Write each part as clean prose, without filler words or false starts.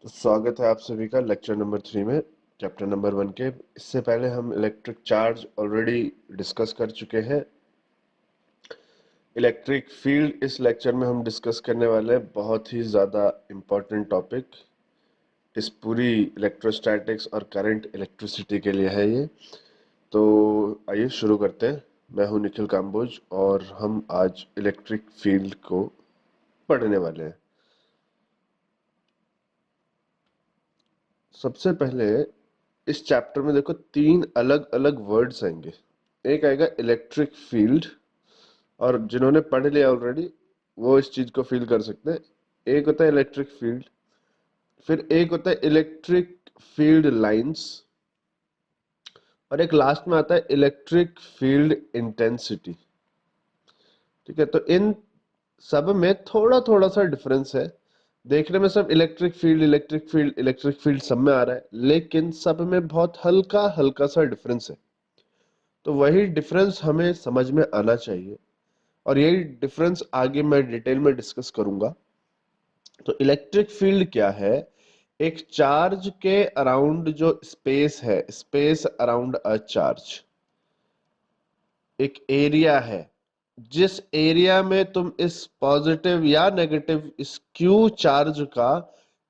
तो स्वागत है आप सभी का लेक्चर नंबर 3 में चैप्टर नंबर 1 के। इससे पहले हम इलेक्ट्रिक चार्ज ऑलरेडी डिस्कस कर चुके हैं। इलेक्ट्रिक फील्ड इस लेक्चर में हम डिस्कस करने वाले हैं। बहुत ही ज़्यादा इम्पोर्टेंट टॉपिक इस पूरी इलेक्ट्रोस्टैटिक्स और करंट इलेक्ट्रिसिटी के लिए है ये। तो आइए शुरू करते हैं। मैं हूं निखिल काम्बोज और हम आज इलेक्ट्रिक फील्ड को पढ़ने वाले हैं। सबसे पहले इस चैप्टर में देखो 3 अलग अलग वर्ड्स आएंगे। एक आएगा इलेक्ट्रिक फील्ड, और जिन्होंने पढ़ लिया ऑलरेडी वो इस चीज को फील कर सकते हैं। एक होता है इलेक्ट्रिक फील्ड, फिर एक होता है इलेक्ट्रिक फील्ड लाइंस, और एक लास्ट में आता है इलेक्ट्रिक फील्ड इंटेंसिटी। ठीक है, तो इन सब में थोड़ा थोड़ा सा डिफरेंस है। देखने में सब electric field electric field electric field सब में आ रहा है, लेकिन सब में बहुत हल्का हल्का सा डिफरेंस है। तो वही डिफरेंस हमें समझ में आना चाहिए, और यही डिफरेंस आगे मैं डिटेल में डिस्कस करूंगा। तो इलेक्ट्रिक फील्ड क्या है? एक चार्ज के अराउंड जो स्पेस है, स्पेस अराउंड अ चार्ज, एक एरिया है। जिस एरिया में तुम इस पॉजिटिव या नेगेटिव इस क्यू चार्ज का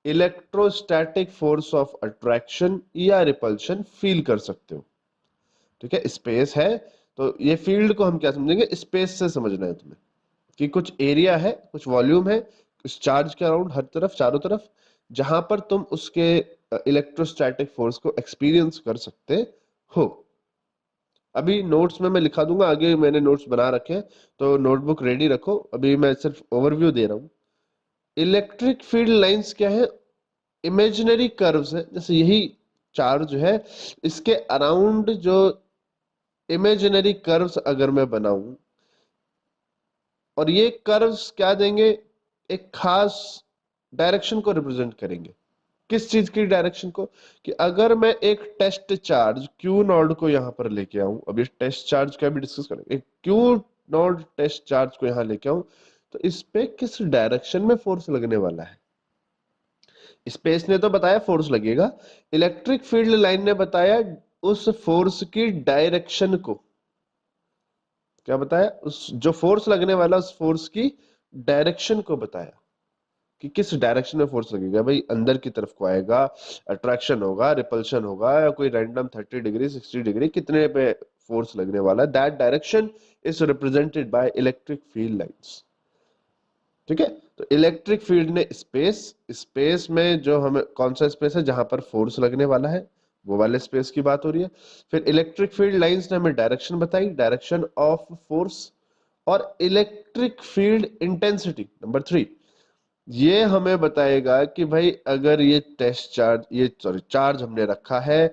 इलेक्ट्रोस्टैटिक फोर्स ऑफ अट्रैक्शन या रिपल्शन फील कर सकते हो। ठीक है, स्पेस है तो ये फील्ड को हम क्या समझेंगे? स्पेस से समझना है तुम्हें कि कुछ एरिया है, कुछ वॉल्यूम है इस चार्ज के अराउंड, हर तरफ चारों तरफ, जहां पर तुम उसके इलेक्ट्रोस्टैटिक फोर्स को एक्सपीरियंस कर सकते हो। अभी नोट्स में मैं लिखा दूंगा, आगे मैंने नोट्स बना रखे हैं तो नोटबुक रेडी रखो। अभी मैं सिर्फ ओवरव्यू दे रहा हूँ। इलेक्ट्रिक फील्ड लाइंस क्या है? इमेजिनरी कर्व्स है। जैसे यही चार्ज जो है, इसके अराउंड जो इमेजिनरी कर्व्स अगर मैं बनाऊं, और ये कर्व्स क्या देंगे? एक खास डायरेक्शन को रिप्रेजेंट करेंगे। किस चीज की डायरेक्शन को? कि अगर मैं एक टेस्ट चार्ज क्यू नॉड को यहां पर लेके आऊं, अब इस टेस्ट चार्ज का भी डिस्कस करेंगे। एक क्यू नॉड टेस्ट चार्ज को यहां लेके आऊं, तो इस पे किस डायरेक्शन में फोर्स लगने वाला है? स्पेस ने तो बताया फोर्स लगेगा, इलेक्ट्रिक फील्ड लाइन ने बताया उस फोर्स की डायरेक्शन को। क्या बताया? उस जो फोर्स लगने वाला उस फोर्स की डायरेक्शन को बताया कि किस डायरेक्शन में फोर्स लगेगा। भाई अंदर की तरफ को आएगा, अट्रैक्शन होगा, रिपल्शन होगा, या कोई रैंडम 30 डिग्री 60 डिग्री, कितने पे फोर्स लगने वाला है, that direction is represented by electric field lines. ठीक है, तो इलेक्ट्रिक फील्ड ने स्पेस, स्पेस में जो हमें कौन सा स्पेस है जहां पर फोर्स लगने वाला है, वो वाले स्पेस की बात हो रही है। फिर इलेक्ट्रिक फील्ड लाइंस ने हमें डायरेक्शन बताई, डायरेक्शन ऑफ फोर्स। और इलेक्ट्रिक फील्ड इंटेंसिटी नंबर 3, ये हमें बताएगा कि भाई अगर ये टेस्ट चार्ज, ये सॉरी चार्ज हमने रखा है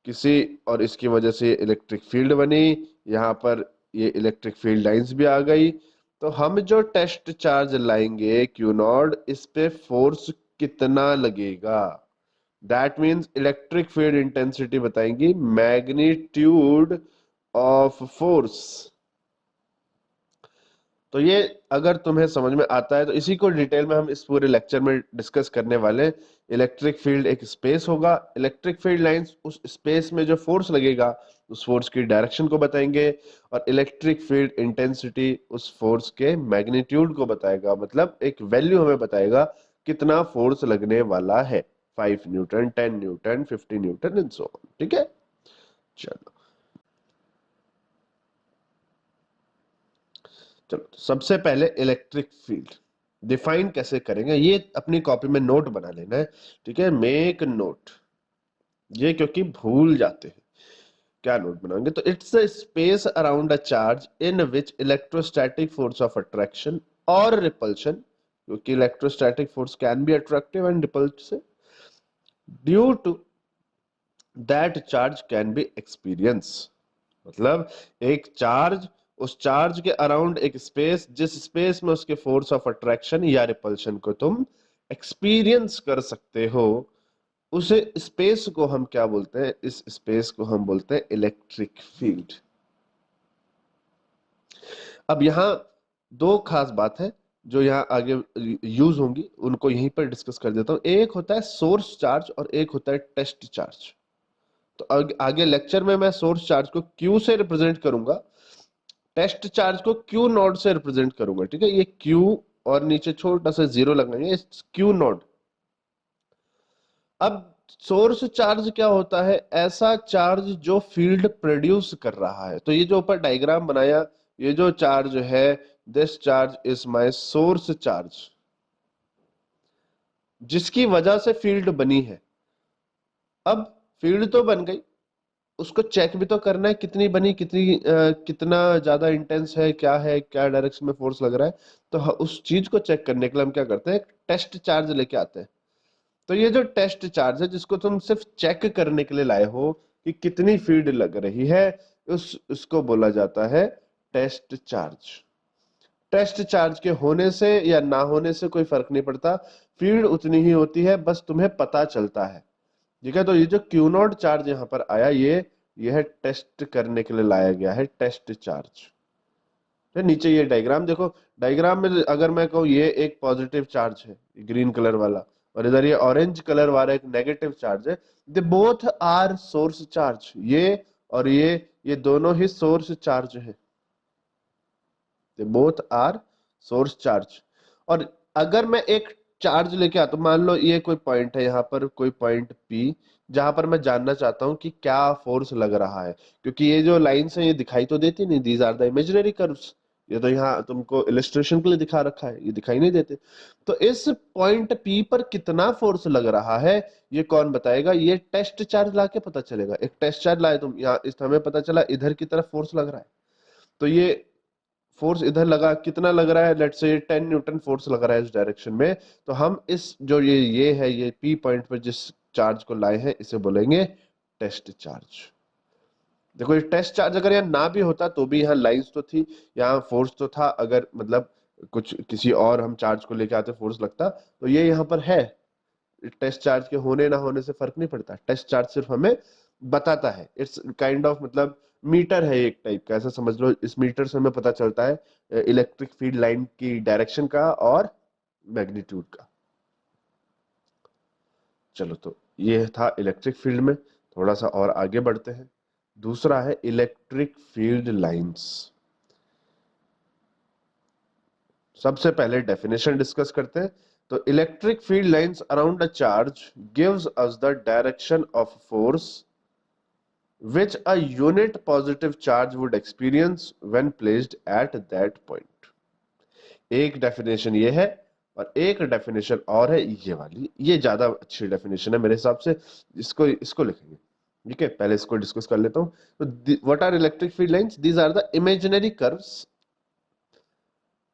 किसी, और इसकी वजह से इलेक्ट्रिक फील्ड बनी, यहाँ पर ये इलेक्ट्रिक फील्ड लाइंस भी आ गई, तो हम जो टेस्ट चार्ज लाएंगे क्यू नॉट, इस पे फोर्स कितना लगेगा? That means electric field intensity बताएंगी मैग्नीट्यूड ऑफ फोर्स। तो ये अगर तुम्हें समझ में आता है तो इसी को डिटेल में हम इस पूरे लेक्चर में डिस्कस करने वाले। इलेक्ट्रिक फील्ड एक स्पेस होगा, इलेक्ट्रिक फील्ड लाइंस उस स्पेस में जो फोर्स लगेगा उस फोर्स की डायरेक्शन को बताएंगे, और इलेक्ट्रिक फील्ड इंटेंसिटी उस फोर्स के मैग्नीट्यूड को बताएगा, मतलब एक वैल्यू हमें बताएगा कितना फोर्स लगने वाला है। 5 Newton, 10 Newton, 50 Newton and so on. ठीक है, चलो चलो सबसे पहले इलेक्ट्रिक फील्ड डिफाइन कैसे करेंगे, ये अपनी कॉपी में नोट बना लेना है। ठीक है, मेक नोट, ये क्योंकि भूल जाते हैं। क्या नोट बनाएंगे? तो it's a space around a charge in which electrostatic force of attraction और रिपल्शन, क्योंकि electrostatic force can be attractive and repulsive, due to that charge can be experience. मतलब एक चार्ज, उस चार्ज के अराउंड एक space, जिस space में उसके फोर्स ऑफ अट्रैक्शन या रिपल्शन को तुम एक्सपीरियंस कर सकते हो, उसे स्पेस को हम क्या बोलते हैं? इस स्पेस को हम बोलते हैं इलेक्ट्रिक फील्ड। अब यहां दो खास बात है। जो यहाँ आगे यूज होंगी उनको यहीं पर डिस्कस कर देता हूँ। एक होता है सोर्स चार्ज और एक होता है टेस्ट चार्ज। तो आगे लेक्चर में मैं सोर्स चार्ज को क्यू से रिप्रेजेंट करूंगा, टेस्ट चार्ज को क्यू नोड से रिप्रेजेंट करूंगा। ठीक है, ये क्यू और नीचे छोटा सा जीरो लगाएंगे, क्यू नोड। अब सोर्स चार्ज क्या होता है? ऐसा चार्ज जो फील्ड प्रोड्यूस कर रहा है। तो ये जो ऊपर डायग्राम बनाया, ये जो चार्ज है, this charge is my source charge, जिसकी वजह से फील्ड बनी है। अब फील्ड तो बन गई, उसको चेक भी तो करना है कितनी बनी, कितना ज्यादा इंटेंस है, क्या डायरेक्शन में फोर्स लग रहा है। तो उस चीज को चेक करने के लिए हम क्या करते हैं, टेस्ट चार्ज लेके आते हैं। तो ये जो टेस्ट चार्ज है, जिसको तुम सिर्फ चेक करने के लिए लाए हो कि कितनी फील्ड लग रही है, उसको बोला जाता है टेस्ट चार्ज। टेस्ट चार्ज के होने से या ना होने से कोई फर्क नहीं पड़ता, फील्ड उतनी ही होती है, बस तुम्हें पता चलता है। ठीक है, तो ये जो क्यू नॉट चार्ज यहाँ पर आया, ये है टेस्ट करने के लिए लाया गया है टेस्ट चार्ज। तो नीचे ये डायग्राम देखो, डायग्राम में अगर मैं कहूँ ये एक पॉजिटिव चार्ज है ग्रीन कलर वाला, और इधर ये ऑरेंज कलर वाला एक नेगेटिव चार्ज है, they both are source charge. ये और ये दोनों ही सोर्स चार्ज है, they both are source charge. और अगर मैं एक चार्ज लेके आता हूं, मान लो ये कोई पॉइंट है यहाँ पर, कोई पॉइंट पी, जहां पर मैं जानना चाहता हूं कि क्या फोर्स लग रहा है, क्योंकि ये जो लाइंस है ये दिखाई तो देती नहीं, these are the imaginary curves. ये तो यहाँ तुमको इलिस्ट्रेशन के लिए दिखा रखा है, ये दिखाई नहीं देते। तो इस पॉइंट पी पर कितना फोर्स लग रहा है, ये कौन बताएगा? ये टेस्ट चार्ज लाके पता चलेगा। एक टेस्ट चार्ज लाए तुम यहाँ, इस हमें पता चला इधर की तरफ फोर्स लग रहा है, तो ये फोर्स इधर लगा, कितना लग रहा है? लेट्स से 10 न्यूटन फोर्स लग रहा है इस डायरेक्शन में। तो हम इस जो ये है, ये पी पॉइंट पर जिस चार्ज को लाए हैं, इसे बोलेंगे टेस्ट चार्ज। देखो, ये टेस्ट चार्ज अगर यहाँ ना भी होता तो भी यहाँ लाइंस तो थी, यहाँ फोर्स तो था, अगर मतलब कुछ किसी और हम चार्ज को लेके आते फोर्स लगता, तो ये यहाँ पर है। टेस्ट चार्ज के होने ना होने से फर्क नहीं पड़ता, टेस्ट चार्ज सिर्फ हमें बताता है। इट्स काइंड ऑफ मतलब मीटर है एक टाइप का, ऐसा समझ लो। इस मीटर से हमें पता चलता है इलेक्ट्रिक फील्ड लाइन की डायरेक्शन का और मैग्नीट्यूड का। चलो, तो ये था इलेक्ट्रिक फील्ड में। थोड़ा सा और आगे बढ़ते हैं। दूसरा है इलेक्ट्रिक फील्ड लाइंस। सबसे पहले डेफिनेशन डिस्कस करते हैं। तो electric field lines around a charge gives us the direction of force which a unit positive charge would experience when placed at that point। एक डेफिनेशन ये है, और एक डेफिनेशन और है ये वाली, ये ज्यादा अच्छी डेफिनेशन है मेरे हिसाब से। इसको इसको लिखेंगे। ठीक है, पहले इसको डिस्कस कर लेता हूं। तो what are electric field lines? These are the imaginary curves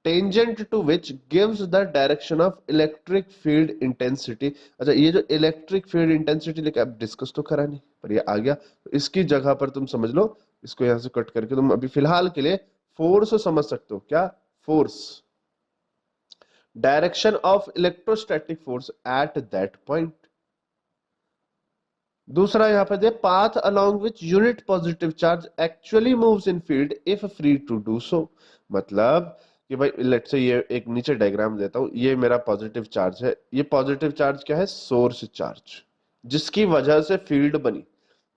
tangent to which gives the direction of electric field intensity. अच्छा, ये जो इलेक्ट्रिक फील्ड इंटेंसिटी लेके अब डिस्कस तो करा नहीं, पर ये आ गया, तो इसकी जगह पर तुम समझ लो, इसको यहां से कट करके तुम अभी फिलहाल के लिए फोर्स समझ सकते हो। क्या? Force, direction of electrostatic force at that point. दूसरा यहां पर the path along which unit positive charge actually moves in field if free to do so. मतलब कि भाई लेट से ये एक नीचे डायग्राम देता हूं, ये मेरा पॉजिटिव चार्ज है। ये पॉजिटिव चार्ज क्या है? सोर्स चार्ज, जिसकी वजह से फील्ड बनी।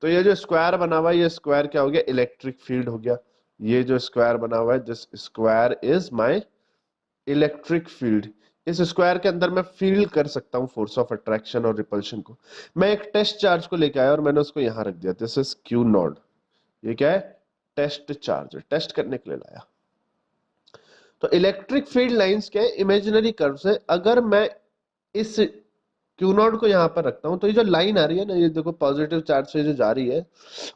तो ये जो स्क्वायर बना हुआ है, ये स्क्वायर क्या हो गया? इलेक्ट्रिक फील्ड हो गया। ये जो स्क्वायर बना हुआ है, this square is my electric field. इस स्क्वायर के अंदर मैं फील कर सकता हूँ फोर्स ऑफ अट्रैक्शन और रिपल्शन को। मैं एक टेस्ट चार्ज को लेके आया और मैंने उसको यहां रख दिया, दिस इज क्यू नॉट। ये क्या है? टेस्ट चार्ज, टेस्ट करने के लिए लाया। तो इलेक्ट्रिक फील्ड लाइंस के इमेजिनरी कर्व्स है। अगर मैं इस क्यू नॉट को यहां पर रखता हूं, तो ये जो लाइन आ रही है ना, ये देखो पॉजिटिव चार्ज से जो जा रही है,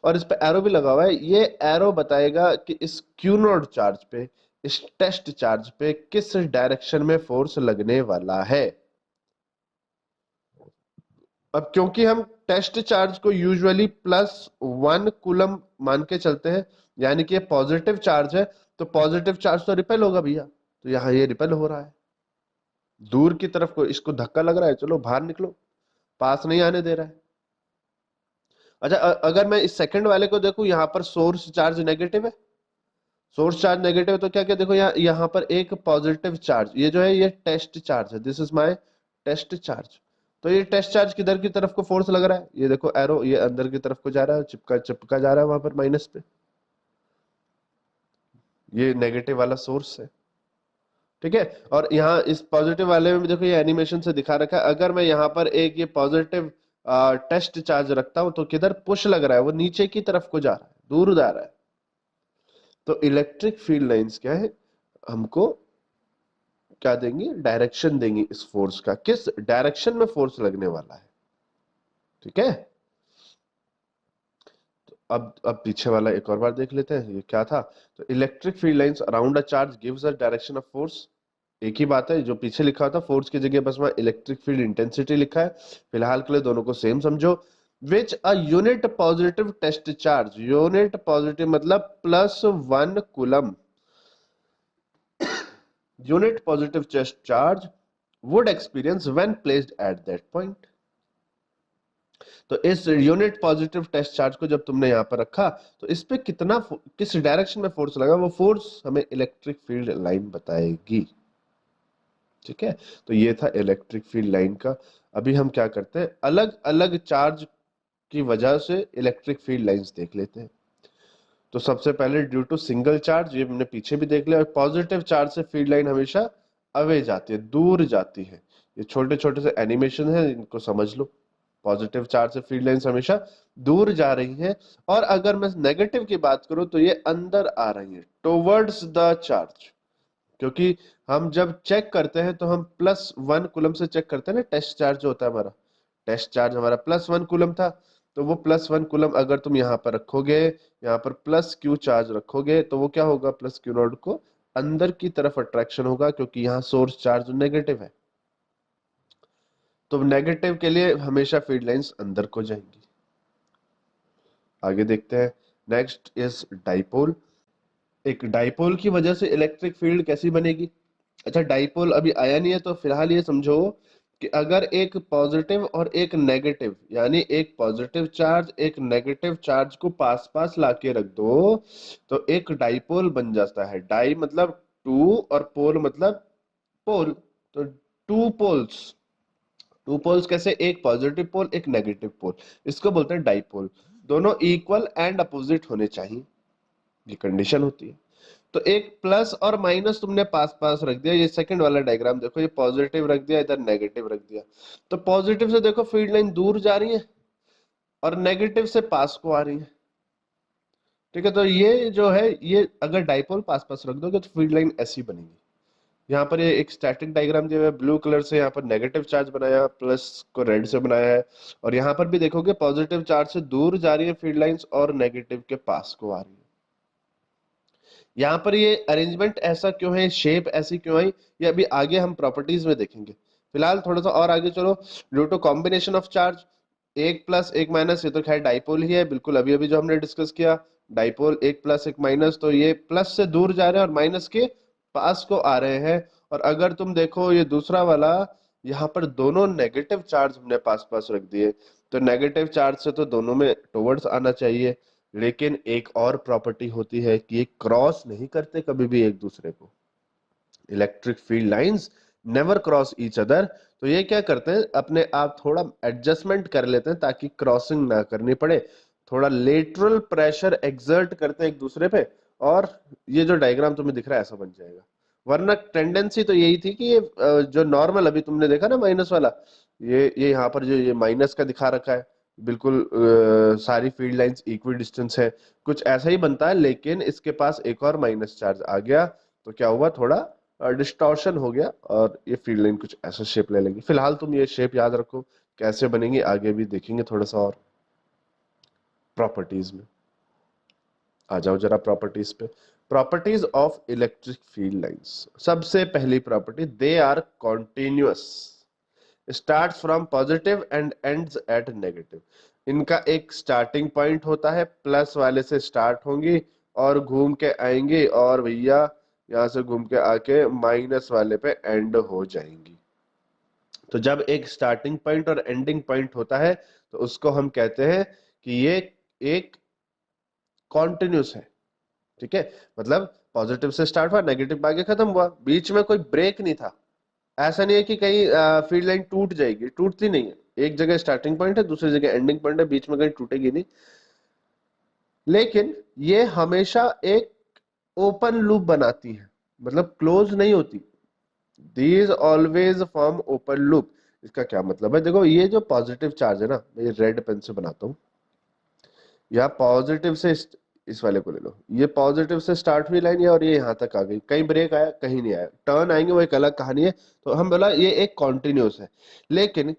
और इस पे एरो भी लगा हुआ है, ये एरो बताएगा कि इस क्यू नॉट चार्ज पे, इस टेस्ट चार्ज पे किस डायरेक्शन में फोर्स लगने वाला है। अब क्योंकि हम टेस्ट चार्ज को यूजुअली +1 कूलम मान के चलते हैं, यानी कि ये पॉजिटिव चार्ज है, तो पॉजिटिव चार्ज तो रिपेल होगा भैया। तो यहाँ ये रिपेल हो रहा है, दूर की तरफ को इसको धक्का लग रहा है, चलो बाहर निकलो, पास नहीं आने दे रहा है। अच्छा, अगर मैं इस सेकंड वाले को देखूं, यहाँ पर सोर्स चार्ज नेगेटिव है, सोर्स चार्ज नेगेटिव है तो क्या क्या देखो, यहाँ पर एक पॉजिटिव चार्ज, ये जो है ये टेस्ट चार्ज है, this is my test charge. तो ये टेस्ट चार्ज किधर की तरफ को फोर्स लग रहा है, ये देखो एरो, ये अंदर की तरफ को जा रहा है, चिपका चिपका जा रहा है वहां पर माइनस पे, ये नेगेटिव वाला सोर्स है। ठीक है, और यहाँ इस पॉजिटिव वाले में भी देखो, ये एनिमेशन से दिखा रखा है, अगर मैं यहाँ पर एक ये पॉजिटिव टेस्ट चार्ज रखता हूं तो किधर पुश लग रहा है, वो नीचे की तरफ को जा रहा है, दूर जा रहा है। तो इलेक्ट्रिक फील्ड लाइंस क्या है, हमको क्या देंगी, डायरेक्शन देंगी इस फोर्स का, किस डायरेक्शन में फोर्स लगने वाला है। ठीक है, तो अब पीछे वाला एक और बार देख लेते हैं, ये क्या था। तो electric field lines around a charge gives a direction of force. एक ही बात है, जो पीछे लिखा होता फोर्स की जगह बस वहां इलेक्ट्रिक फील्ड इंटेंसिटी लिखा है। फिलहाल के लिए दोनों को सेम समझो। Which a unit positive test charge, unit positive मतलब +1 coulomb, unit positive test charge would experience when placed at that point। तो इस यूनिट पॉजिटिव टेस्ट चार्ज को जब तुमने यहां पर रखा, तो इस पे कितना किस डायरेक्शन में फोर्स लगा, वो फोर्स हमें इलेक्ट्रिक फील्ड लाइन बताएगी। ठीक है, तो ये था इलेक्ट्रिक फील्ड लाइन का। अभी हम क्या करते हैं, अलग अलग चार्ज की वजह से इलेक्ट्रिक फील्ड लाइंस देख लेते हैं। तो सबसे पहले ड्यू टू सिंगल चार्ज, ये हमने पीछे भी देख लिया, पॉजिटिव चार्ज से फील्ड लाइन हमेशा अवे जाती है, दूर जाती है। ये छोटे छोटे से एनिमेशन है, इनको समझ लो। पॉजिटिव चार्ज से फील्ड लाइंस हमेशा दूर जा रही हैं, और अगर मैं नेगेटिव की बात करूं तो ये अंदर आ रही है, टुवर्ड्स द चार्ज। क्योंकि हम जब चेक करते हैं तो हम +1 कूलम से चेक करते हैं ना, टेस्ट चार्ज जो होता है हमारा, टेस्ट चार्ज हमारा +1 कूलम था। तो वो +1 कूलम अगर तुम यहाँ पर रखोगे, यहाँ पर +Q चार्ज रखोगे, तो वो क्या होगा, +Q0 को अंदर की तरफ अट्रैक्शन होगा, क्योंकि यहाँ सोर्स चार्ज नेगेटिव है। तो नेगेटिव के लिए हमेशा फील्ड लाइंस अंदर को जाएंगी। आगे देखते हैं, नेक्स्ट इज डाइपोल। एक डाइपोल की वजह से इलेक्ट्रिक फील्ड कैसी बनेगी। अच्छा, डाइपोल अभी आया नहीं है, तो फिलहाल ये समझो कि अगर एक पॉजिटिव और एक नेगेटिव, यानी एक पॉजिटिव चार्ज एक नेगेटिव चार्ज को पास पास लाके रख दो, तो एक डाइपोल बन जाता है। डाई मतलब टू, और पोल मतलब पोल। तो टू पोल्स कैसे, एक पॉजिटिव पोल एक नेगेटिव पोल, इसको बोलते हैं डाइपोल। दोनों इक्वल एंड अपोजिट होने चाहिए, ये कंडीशन होती है। तो एक प्लस और माइनस तुमने पास पास रख दिया, ये सेकंड वाला डायग्राम देखो, ये पॉजिटिव रख दिया, इधर नेगेटिव रख दिया। तो पॉजिटिव से देखो फील्ड लाइन दूर जा रही है, और नेगेटिव से पास को आ रही है। ठीक है, तो ये जो है, ये अगर डाइपोल पास पास रख दोगे तो फील्ड लाइन ऐसी बनेगी। यहाँ पर ये एक स्टैटिक डायग्राम दिया हुआ है, ब्लू कलर से यहाँ पर नेगेटिव चार्ज बनाया, प्लस को रेड से बनाया है। और यहाँ पर भी देखोगे पॉजिटिव चार्ज से दूर जा रही है फील्ड लाइंस, और नेगेटिव के पास को आ रही है। यहाँ पर ये अरेंजमेंट ऐसा क्यों है, शेप ऐसी क्यों आई, ये अभी आगे हम प्रॉपर्टीज में देखेंगे। फिलहाल थोड़ा सा और आगे चलो। Due to combination of charge, एक प्लस एक माइनस, ये तो खैर डाइपोल ही है बिल्कुल, अभी अभी जो हमने डिस्कस किया, डाइपोल एक प्लस एक माइनस, तो ये प्लस से दूर जा रहे हैं और माइनस के पास को आ रहे हैं। और अगर तुम देखो ये दूसरा वाला, यहाँ पर दोनों नेगेटिव चार्ज हमने पास पास रख दिए, तो नेगेटिव चार्ज से तो दोनों में टुवर्ड्स आना चाहिए। लेकिन एक और प्रॉपर्टी होती है कि ये क्रॉस नहीं करते कभी भी एक दूसरे को, electric field lines never cross each other. तो ये क्या करते हैं, अपने आप थोड़ा एडजस्टमेंट कर लेते हैं ताकि क्रॉसिंग ना करनी पड़े, थोड़ा लेटरल प्रेशर एक्सर्ट करते हैं एक दूसरे पे, और ये जो डायग्राम तुम्हें दिख रहा है ऐसा बन जाएगा। वरना टेंडेंसी तो यही थी कि ये जो नॉर्मल अभी तुमने देखा ना माइनस वाला, ये यहाँ पर जो ये माइनस का दिखा रखा है, बिल्कुल सारी फील्ड लाइंस इक्वी डिस्टेंस है, कुछ ऐसा ही बनता है। लेकिन इसके पास एक और माइनस चार्ज आ गया, तो क्या हुआ, थोड़ा डिस्टॉर्शन हो गया, और ये फील्ड लाइन कुछ ऐसा शेप ले लेंगी। फिलहाल तुम ये शेप याद रखो, कैसे बनेंगी आगे भी देखेंगे थोड़ा सा और प्रॉपर्टीज में। आ जाओ जरा प्रॉपर्टीज पे। Properties of electric field lines, सबसे पहली property, they are continuous, starts from positive and ends at negative. इनका एक स्टार्टिंग पॉइंट होता है, प्लस वाले से स्टार्ट होंगी और घूम के आएंगी, और भैया यहाँ से घूम के आके माइनस वाले पे एंड हो जाएंगी। तो जब एक स्टार्टिंग पॉइंट और एंडिंग पॉइंट होता है, तो उसको हम कहते हैं कि ये एक कॉन्टिन्यूस है। ठीक है, मतलब पॉजिटिव से स्टार्ट हुआ, नेगेटिव पे आगे खत्म हुआ, बीच में कोई ब्रेक नहीं था। ऐसा नहीं है कि कहीं फील्ड लाइन टूट जाएगी, टूटती नहीं है, एक जगह स्टार्टिंग पॉइंट है, दूसरी जगह एंडिंग पॉइंट है, बीच में कहीं टूटेगी नहीं। लेकिन ये हमेशा एक ओपन लूप बनाती है, मतलब क्लोज नहीं होती। These always form open loop. इसका क्या मतलब है, देखो ये जो पॉजिटिव चार्ज है ना, मैं ये रेड पेन से बनाता हूँ, या पॉजिटिव से इस वाले को ले लो, ये पॉजिटिव से स्टार्ट हुई लाइन है और ये यहाँ तक आ गई, कहीं ब्रेक आया कहीं नहीं आया, टर्न आएंगे वो एक अलग कहानी है। तो हम बोला ये एक कॉन्टिन्यूस है। लेकिन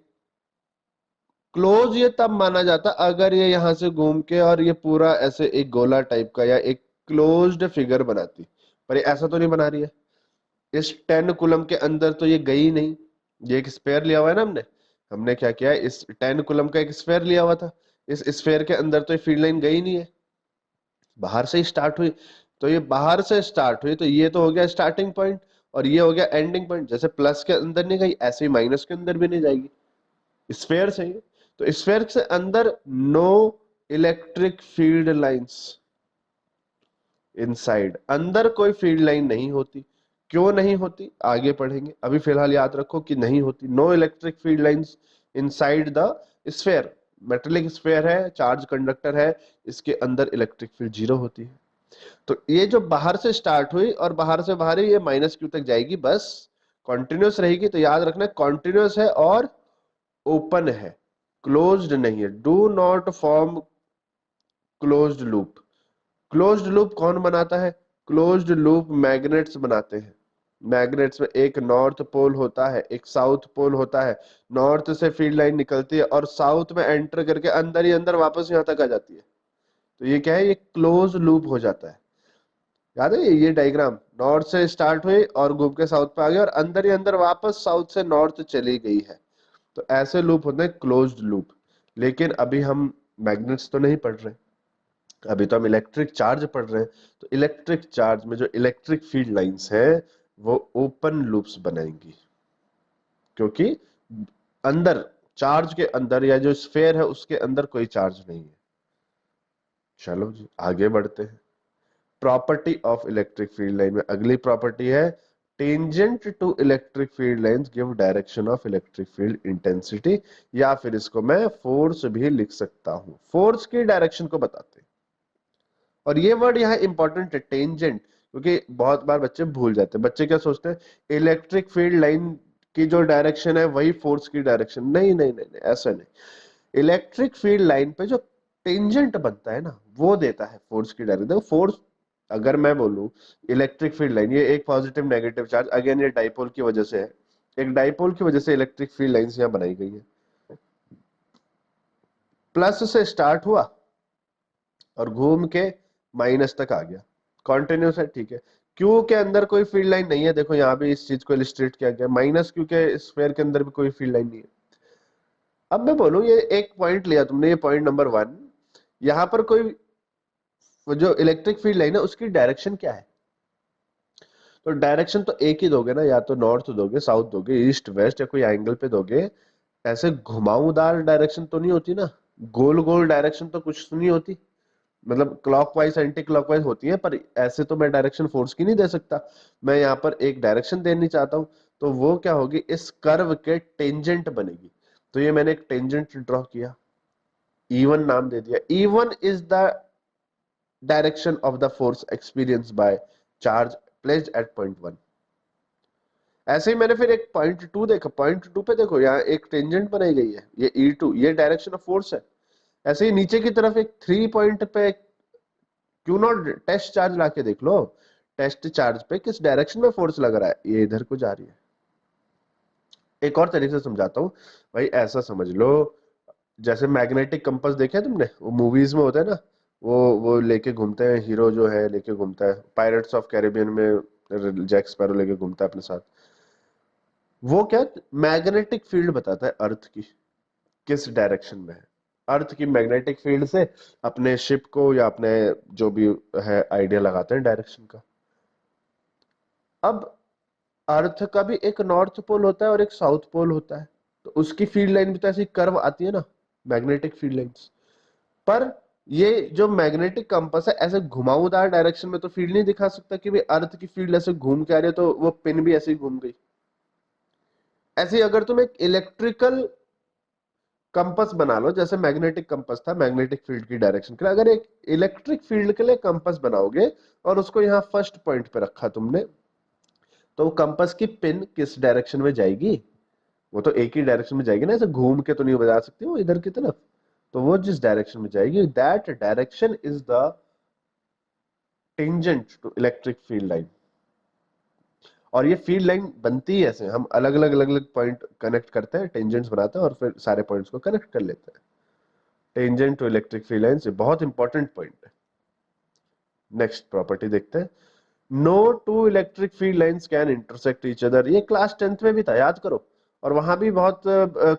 क्लोज ये तब माना जाता अगर ये यहां से घूम के और ये पूरा ऐसे एक गोला टाइप का या एक क्लोज्ड फिगर बनाती, पर ये ऐसा तो नहीं बना रही है। इस 10 कुलम के अंदर तो ये गई नहीं, ये एक स्फेयर लिया हुआ है ना हमने। हमने क्या किया है, इस 10 कुलम का एक स्फेयर लिया हुआ था, इस स्फेयर के अंदर तो ये फील्ड लाइन गई नहीं है, बाहर से ही स्टार्ट हुई। तो ये बाहर से स्टार्ट हुई, तो ये तो हो गया स्टार्टिंग पॉइंट, और ये हो गया एंडिंग पॉइंट। जैसे प्लस के अंदर नहीं गई, ऐसे ही माइनस के अंदर भी नहीं जाएगी, स्फेयर से ही। तो स्फेयर से अंदर no electric field lines inside, अंदर कोई फील्ड लाइन नहीं होती। क्यों नहीं होती आगे पढ़ेंगे, अभी फिलहाल याद रखो कि नहीं होती। No electric field lines inside the sphere. Metallic sphere है, चार्ज कंडक्टर है, इसके अंदर इलेक्ट्रिक फील्ड जीरो होती है। तो ये जो बाहर से स्टार्ट हुई और बाहर से बाहर ही ये माइनस क्यू तक जाएगी, बस कॉन्टिन्यूस रहेगी। तो याद रखना कॉन्टिन्यूस है और ओपन है, क्लोज्ड नहीं है। Do not form closed loop. Closed loop कौन बनाता है, क्लोज्ड लूप मैग्नेट्स बनाते हैं। मैग्नेट्स में एक नॉर्थ पोल होता है, एक साउथ पोल होता है। नॉर्थ से फील्ड लाइन निकलती है और साउथ में एंटर करके अंदर ही अंदर वापस यहाँ तक आ जाती है। तो ये क्या है, ये क्लोज लूप हो जाता है। याद है ये डायग्राम, नॉर्थ से स्टार्ट हुई और घूम के साउथ पे आ गई और अंदर ही अंदर वापस साउथ से नॉर्थ चली गई है। तो ऐसे लूप होते हैं क्लोज्ड लूप। लेकिन अभी हम मैग्नेट्स तो नहीं पढ़ रहे, अभी तो हम इलेक्ट्रिक चार्ज पढ़ रहे हैं। तो इलेक्ट्रिक चार्ज में जो इलेक्ट्रिक फील्ड लाइंस है वो ओपन लूप्स बनाएंगी, क्योंकि अंदर, चार्ज के अंदर या जो स्फेयर है उसके अंदर कोई चार्ज नहीं है। चलो जी आगे बढ़ते हैं। Property of electric field line में अगली प्रॉपर्टी है, tangent to electric field lines give direction of electric field intensity, या फिर इसको मैं फोर्स भी लिख सकता हूं, फोर्स की डायरेक्शन को बताते हैं। और ये वर्ड यहाँ इंपॉर्टेंट है, टेंजेंट, क्योंकि बहुत बार बच्चे भूल जाते हैं। बच्चे क्या सोचते हैं इलेक्ट्रिक फील्ड लाइन की जो डायरेक्शन है वही फोर्स की डायरेक्शन, नहीं नहीं नहीं, नहीं ऐसा नहीं। इलेक्ट्रिक फील्ड लाइन पे जो टेंजेंट बनता है ना वो देता है फोर्स की डायरेक्शन। देखो फोर्स, अगर मैं बोलूं इलेक्ट्रिक फील्ड लाइन, ये एक पॉजिटिव नेगेटिव चार्ज, अगेन ये डाइपोल की वजह से है, एक डाइपोल की वजह से इलेक्ट्रिक फील्ड लाइंस यहाँ बनाई गई है। प्लस से स्टार्ट हुआ और घूम के माइनस तक आ गया, कॉन्टिन्यूस है, ठीक है। क्यू के अंदर कोई फील्ड लाइन नहीं है, देखो यहाँ भी इस चीज को इलिस्ट्रेट किया गया, माइनस क्यू के स्फेयर के अंदर भी कोई फील्ड लाइन नहीं है। अब मैं बोलूं ये एक पॉइंट लिया तुमने, ये पॉइंट नंबर 1, यहाँ पर कोई जो इलेक्ट्रिक फील्ड लाइन है उसकी डायरेक्शन क्या है। तो डायरेक्शन तो एक ही दोगे ना, या तो नॉर्थ दोगे, साउथ दोगे, ईस्ट वेस्ट, या कोई एंगल पे दोगे। ऐसे घुमावदार डायरेक्शन तो नहीं होती ना, गोल गोल डायरेक्शन तो कुछ नहीं होती। मतलब क्लॉकवाइज एंटी क्लॉकवाइज होती है, पर ऐसे तो मैं डायरेक्शन फोर्स की नहीं दे सकता। मैं यहाँ पर एक डायरेक्शन देनी चाहता हूँ, तो वो क्या होगी, इस कर्व के टेंजेंट बनेगी। तो ये मैंने एक टेंजेंट ड्रॉ किया, E1 नाम दे दिया। E1 is the direction of the force experience by charge placed eight point 1। ऐसे ही मैंने फिर एक पॉइंट 2 देखा, पॉइंट 2 पे देखो यहाँ एक टेंजेंट बनाई गई है, ये E2, ये डायरेक्शन ऑफ फोर्स है। ऐसे ही नीचे की तरफ एक 3 पॉइंट पे क्यों नॉट टेस्ट चार्ज लाके देख लो, टेस्ट चार्ज पे किस डायरेक्शन में फोर्स लग रहा है, ये इधर को जा रही है। एक और तरीके से समझाता हूँ, भाई ऐसा समझ लो, जैसे मैग्नेटिक कंपास देखे तुमने, वो मूवीज में होता है ना, वो लेके घूमते हैं, हीरो जो है लेके घूमता है, पायरेट्स ऑफ कैरिबियन में जैक स्पैरो लेके घूमता है अपने साथ। वो क्या, मैग्नेटिक फील्ड बताता है अर्थ की किस डायरेक्शन में है। अर्थ की मैग्नेटिक फील्ड से अपने शिप को या अपने जो भी है आइडिया लगाते हैं डायरेक्शन का। अब अर्थ का भी एक नॉर्थ पोल होता है और एक साउथ पोल होता है, तो उसकी फील्ड लाइन भी तो ऐसी कर्व आती है ना, मैग्नेटिक फील्ड लाइंस। पर ये जो मैग्नेटिक कंपास है ऐसे घुमावदार डायरेक्शन में तो फील्ड नहीं दिखा सकता कि भाई अर्थ की फील्ड ऐसे घूम के आ रही है तो वो पिन भी ऐसे ही घूम गई। ऐसे ही अगर तुम एक इलेक्ट्रिकल कंपास बना लो, जैसे मैग्नेटिक कंपास था मैग्नेटिक फील्ड की डायरेक्शन के लिए, अगर एक इलेक्ट्रिक फील्ड के लिए कंपास बनाओगे और उसको यहाँ फर्स्ट पॉइंट पे रखा तुमने, तो कंपास की पिन किस डायरेक्शन में जाएगी? वो तो एक ही डायरेक्शन में जाएगी ना, ऐसे घूम के तो नहीं बजा सकती वो इधर की तरफ। तो वो जिस डायरेक्शन में जाएगी, that direction is the tangent to electric field line. और ये फील्ड लाइन बनती है ऐसे, हम अलग अलग पॉइंट कनेक्ट करते हैं, टेंजेंट्स बनाते हैं और फिर सारे पॉइंट्स को कनेक्ट कर लेते हैं। Tangent to electric field line से बहुत इंपॉर्टेंट पॉइंट है। नेक्स्ट प्रॉपर्टी देखते हैं। No two electric field lines can intersect each other. ये क्लास 10th में भी था, याद करो। और वहां भी बहुत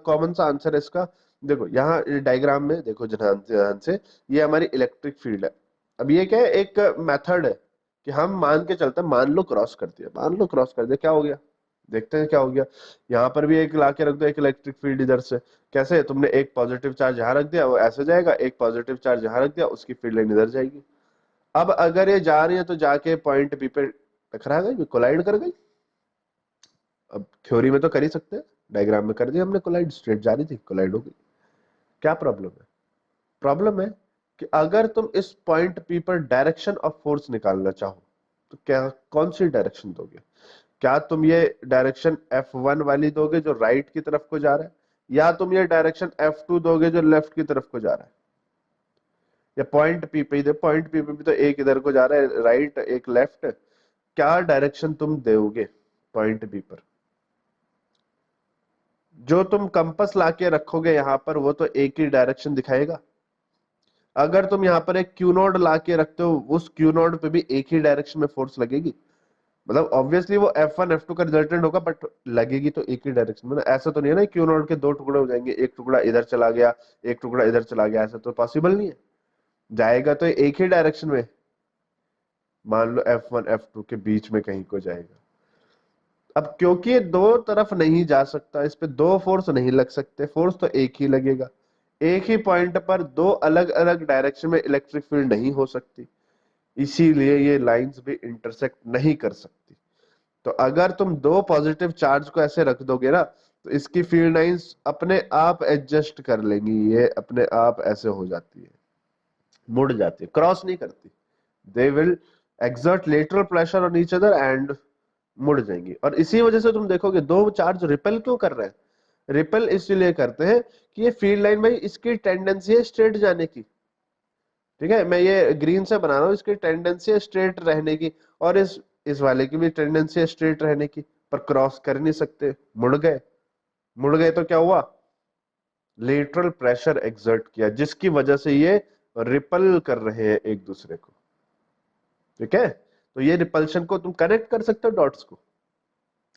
कॉमन सा आंसर है इसका। देखो यहाँ डायग्राम में देखो ध्यान से, ये हमारी इलेक्ट्रिक फील्ड है। अब ये क्या है, एक मेथड है कि हम मान के चलते हैं, मान लो क्रॉस कर दिया, मान लो क्रॉस कर दिया, क्या हो गया? देखते हैं क्या हो गया। यहाँ पर भी एक ला के रख दो, एक इलेक्ट्रिक फील्ड इधर से। कैसे? तुमने एक पॉजिटिव चार्ज यहाँ रख दिया, वो ऐसे जाएगा, एक पॉजिटिव चार्ज यहाँ रख दिया, उसकी फील्ड लाइन इधर जाएगी। अब अगर ये जा रही है तो जाके पॉइंट बी पे टकरा गई, कोलाइड कर गई। अब थ्योरी में तो कर ही सकते हैं, डायग्राम में कर दिया हमने कोलाइड, स्ट्रेट जा रही थी कोलाइड हो गई। क्या प्रॉब्लम है? प्रॉब्लम है कि अगर तुम इस पॉइंट पी पर डायरेक्शन ऑफ फोर्स निकालना चाहो तो क्या, कौन सी डायरेक्शन दोगे? क्या तुम ये डायरेक्शन F1 वाली दोगे जो राइट की तरफ को जा रहा है, या तुम ये डायरेक्शन F2 दोगे जो लेफ्ट की तरफ को जा रहा है? या पॉइंट पी पे, पॉइंट पी पे भी तो एक इधर को जा रहा है राइट, एक लेफ्ट। क्या डायरेक्शन तुम दोगे पॉइंट बी पर? जो तुम कंपास लाके रखोगे यहां पर वो तो एक ही डायरेक्शन दिखाएगा। अगर तुम यहाँ पर एक क्यू नोड ला के रखते हो, उस क्यू नोड पे भी एक ही डायरेक्शन में फोर्स लगेगी। मतलब ऑब्वियसली वो F1 F2 का रिजल्टेंट होगा, बट लगेगी तो एक ही डायरेक्शन में ना। ऐसा तो नहीं है ना क्यू नोड के दो टुकड़े हो जाएंगे, एक टुकड़ा इधर चला गया, एक टुकड़ा इधर चला गया, ऐसा तो पॉसिबल नहीं है। जाएगा तो एक ही डायरेक्शन में। मान लो F1 F2 के बीच में कहीं को जाएगा। अब क्योंकि ये दो तरफ नहीं जा सकता, इस पे दो फोर्स नहीं लग सकते, फोर्स तो एक ही लगेगा। एक ही पॉइंट पर दो अलग अलग डायरेक्शन में इलेक्ट्रिक फील्ड नहीं हो सकती, इसीलिए ये लाइंस भी इंटरसेक्ट नहीं कर सकती। तो अगर तुम दो पॉजिटिव चार्ज को ऐसे रख दोगे ना, तो इसकी फील्ड लाइंस अपने आप एडजस्ट कर लेंगी, ये अपने आप ऐसे हो जाती है, मुड़ जाती है, क्रॉस नहीं करती। They will exert lateral pressure on each other and मुड़ जाएंगी। और इसी वजह से तुम देखोगे दो चार्ज रिपेल क्यों कर रहे हैं? रिपेल इसलिए करते हैं कि ये फील्ड लाइन भाई, इसकी टेंडेंसी है स्ट्रेट जाने की। ठीक है, मैं ये ग्रीन से बना रहा हूं, इसकी टेंडेंसी है स्ट्रेट रहने की, और इस वाले की भी टेंडेंसी है स्ट्रेट रहने की, पर क्रॉस कर नहीं सकते, मुड़ गए। मुड़ गए तो क्या हुआ? लेटरल प्रेशर एक्सर्ट किया, जिसकी वजह से ये रिपल कर रहे हैं एक दूसरे को। ठीक है, तो ये रिपल्शन को तुम कनेक्ट कर सकते हो डॉट्स को।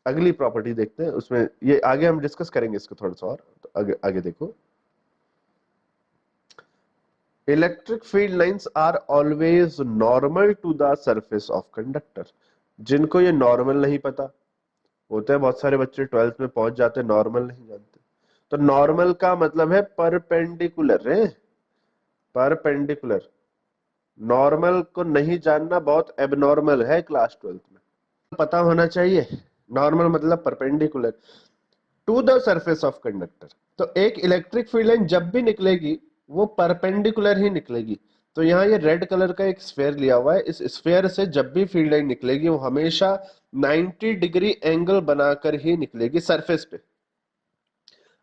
अगली प्रॉपर्टी देखते हैं, उसमें ये आगे हम डिस्कस करेंगे इसको थोड़ा सा और। तो आगे आगे देखो, electric field lines are always normal to the surface of conductor. जिनको ये नॉर्मल नहीं पता होता है, बहुत सारे बच्चे 12th में पहुंच जाते हैं नॉर्मल नहीं जानते। तो नॉर्मल का मतलब है परपेंडिकुलर है, परपेंडिकुलर। नॉर्मल को नहीं जानना बहुत एबनॉर्मल है क्लास 12th में, पता होना चाहिए। नॉर्मल मतलब perpendicular to the surface of conductor. तो एक इलेक्ट्रिक फील्ड लाइन जब भी निकलेगी वो परपेंडिकुलर ही निकलेगी। तो यहाँ ये रेड कलर का एक स्फेयर लिया हुआ है, इस स्फेयर से जब भी फील्ड लाइन निकलेगी वो हमेशा 90 डिग्री एंगल बनाकर ही निकलेगी सरफेस पे।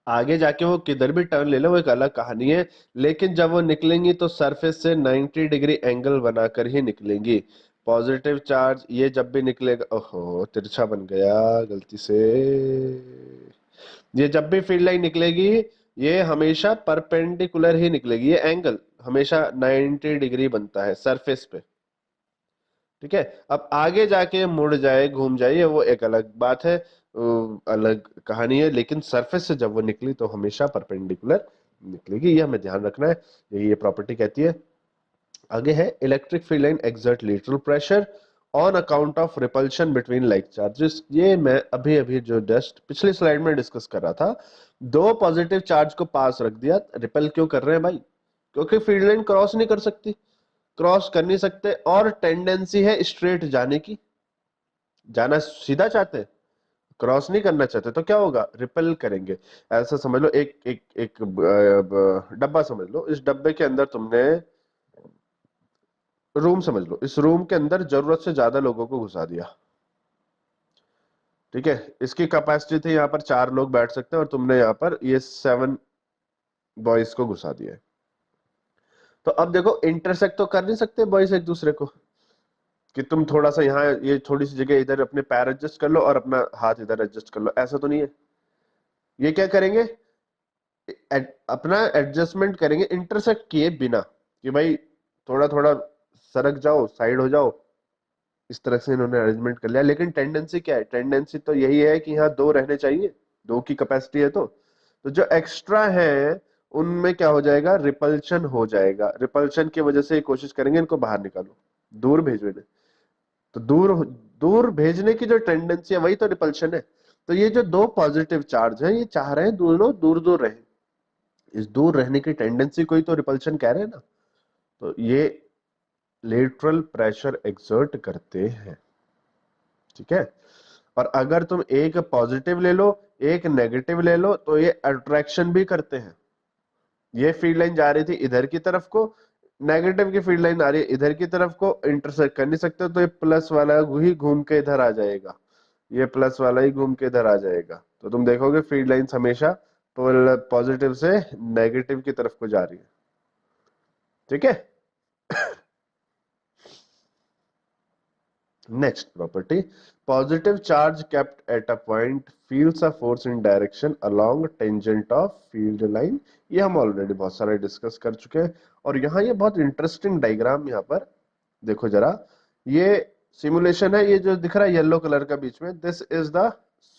आगे जाके वो किधर भी टर्न ले लो वो एक अलग कहानी है, लेकिन जब वो निकलेंगी तो सरफेस से 90 डिग्री एंगल बनाकर ही निकलेंगी। पॉजिटिव चार्ज ये जब भी निकलेगा, ओहो तिरछा बन गया गलती से। ये जब भी फील्ड लाइन निकलेगी ये हमेशा परपेंडिकुलर ही निकलेगी, ये एंगल हमेशा 90 डिग्री बनता है सरफेस पे। ठीक है, अब आगे जाके मुड़ जाए घूम जाए ये वो एक अलग बात है, अलग कहानी है, लेकिन सरफेस से जब वो निकली तो हमेशा परपेंडिकुलर निकलेगी, ये हमें ध्यान रखना है। ये प्रॉपर्टी कहती है। आगे है, electric field line exert lateral pressure on account of repulsion between like charges. ये मैं अभी अभी जो जस्ट पिछली स्लाइड में डिस्कस कर रहा था, दो पॉजिटिव चार्ज को पास रख दिया, रिपेल क्यों कर रहे हैं भाई? क्योंकि फील्ड लाइन क्रॉस नहीं कर सकती, क्रॉस कर नहीं सकते, और टेंडेंसी है स्ट्रेट जाने की, जाना सीधा चाहते हैं, क्रॉस नहीं करना चाहते, तो क्या होगा, रिपेल करेंगे। ऐसा समझ लो, एक एक एक डब्बा समझ लो, इस डब्बे के अंदर तुमने रूम समझ लो, इस रूम के अंदर जरूरत से ज्यादा लोगों को घुसा दिया, ठीक है, इसकी कैपेसिटी थी यहाँ पर 4 लोग बैठ सकते हैं, और तुमने यहाँ पर ये 7 बॉयज को घुसा दिया है। तो अब देखो, इंटरसेक्ट तो कर नहीं सकते बॉयज एक दूसरे को, कि तुम थोड़ा सा यहाँ, ये थोड़ी सी जगह इधर अपने पैर एडजस्ट कर लो और अपना हाथ इधर एडजस्ट कर लो, ऐसा तो नहीं है। ये क्या करेंगे, अपना एडजस्टमेंट करेंगे इंटरसेक्ट किए बिना, कि भाई थोड़ा थोड़ा सरक जाओ, साइड हो जाओ, इस तरह से इन्होंने अरेंजमेंट कर लिया। लेकिन टेंडेंसी क्या है, टेंडेंसी तो यही है कि यहाँ 2 रहने चाहिए, 2 की कैपेसिटी है, तो जो एक्स्ट्रा है उनमें क्या हो जाएगा, रिपल्शन हो जाएगा, रिपल्शन की वजह से ये कोशिश करेंगे इनको बाहर निकालो, दूर भेजो इन्हें। तो दूर दूर भेजने की जो टेंडेंसी है वही तो रिपल्शन है। तो ये जो 2 पॉजिटिव चार्ज है, ये चाह रहे हैं दोनों दूर दूर रहे, इस दूर रहने की टेंडेंसी को ही तो रिपल्शन कह रहे हैं ना। तो ये लेटरल प्रेशर एक्सर्ट करते हैं, ठीक है। और अगर तुम एक पॉजिटिव ले लो, एक नेगेटिव ले लो, तो ये अट्रैक्शन भी करते हैं। ये फील्ड लाइन जा रही थी इधर की तरफ को, नेगेटिव की फील्ड लाइन आ रही है इधर की तरफ को, इंटरसेक्ट कर नहीं सकते, तो ये प्लस वाला ही घूम के इधर आ जाएगा, ये प्लस वाला ही घूम के इधर आ जाएगा। तो तुम देखोगे फील्ड लाइंस हमेशा पॉजिटिव से नेगेटिव की तरफ को जा रही है, ठीक है। Next property, positive charge kept at a point feels a force in direction along tangent of field line। ये हम ऑलरेडी बहुत सारे डिस्कस कर चुके हैं। और यहाँ ये बहुत इंटरेस्टिंग डायग्राम यहाँ पर देखो जरा, ये सिमुलेशन है, ये जो दिख रहा है येलो कलर का बीच में, this is the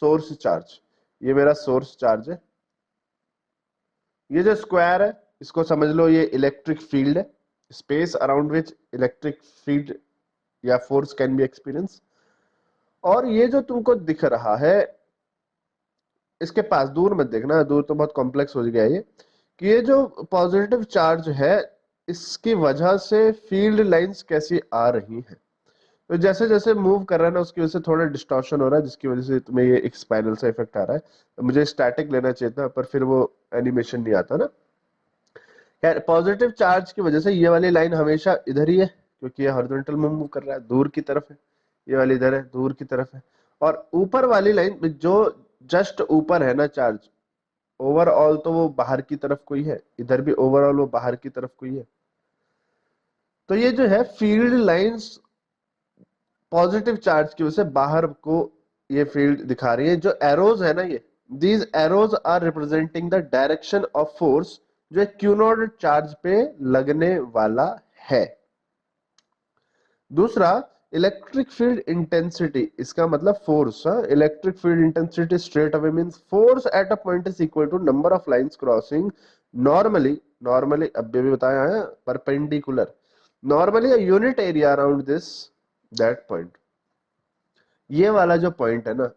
source charge, ये मेरा सोर्स चार्ज है। ये जो स्क्वायर है इसको समझ लो ये इलेक्ट्रिक फील्ड है, space around which electric field या फोर्स कैन बी एक्सपीरियंस। और ये जो तुमको दिख रहा है, इसके पास दूर मत देखना, दूर तो बहुत कॉम्प्लेक्स हो गया ये, कि ये जो पॉजिटिव चार्ज है इसकी वजह से फील्ड लाइंस कैसी आ रही हैं। तो जैसे जैसे मूव कर रहा है ना, उसकी वजह से थोड़ा डिस्टॉर्शन हो रहा है, जिसकी वजह से तुम्हें ये एक स्पाइरल सा इफेक्ट आ रहा है। तो मुझे स्टैटिक लेना चाहिए था, पर फिर वो एनिमेशन नहीं आता ना। खैर, पॉजिटिव चार्ज की वजह से ये वाली लाइन हमेशा इधर ही है, क्योंकि ये हॉरिजॉन्टल में मूव कर रहा है, दूर की तरफ है, ये वाली इधर है, दूर की तरफ है। और ऊपर वाली लाइन जो जस्ट ऊपर है ना चार्ज, ओवरऑल तो वो बाहर की तरफ कोई है, इधर भी ओवरऑल वो बाहर की तरफ कोई है। तो ये जो है फील्ड लाइंस पॉजिटिव चार्ज की वजह से बाहर को ये फील्ड दिखा रही है। जो एरोज है ना, ये these arrows are representing the direction of force जो क्यू नॉट चार्ज पे लगने वाला है। दूसरा, इलेक्ट्रिक फील्ड इंटेंसिटी, इसका मतलब force, electric field intensity straight away means force at a point is equal to number of lines crossing normally, normally अब भी बताया है, perpendicular, normally a unit area around this that point. ये वाला जो point है ना,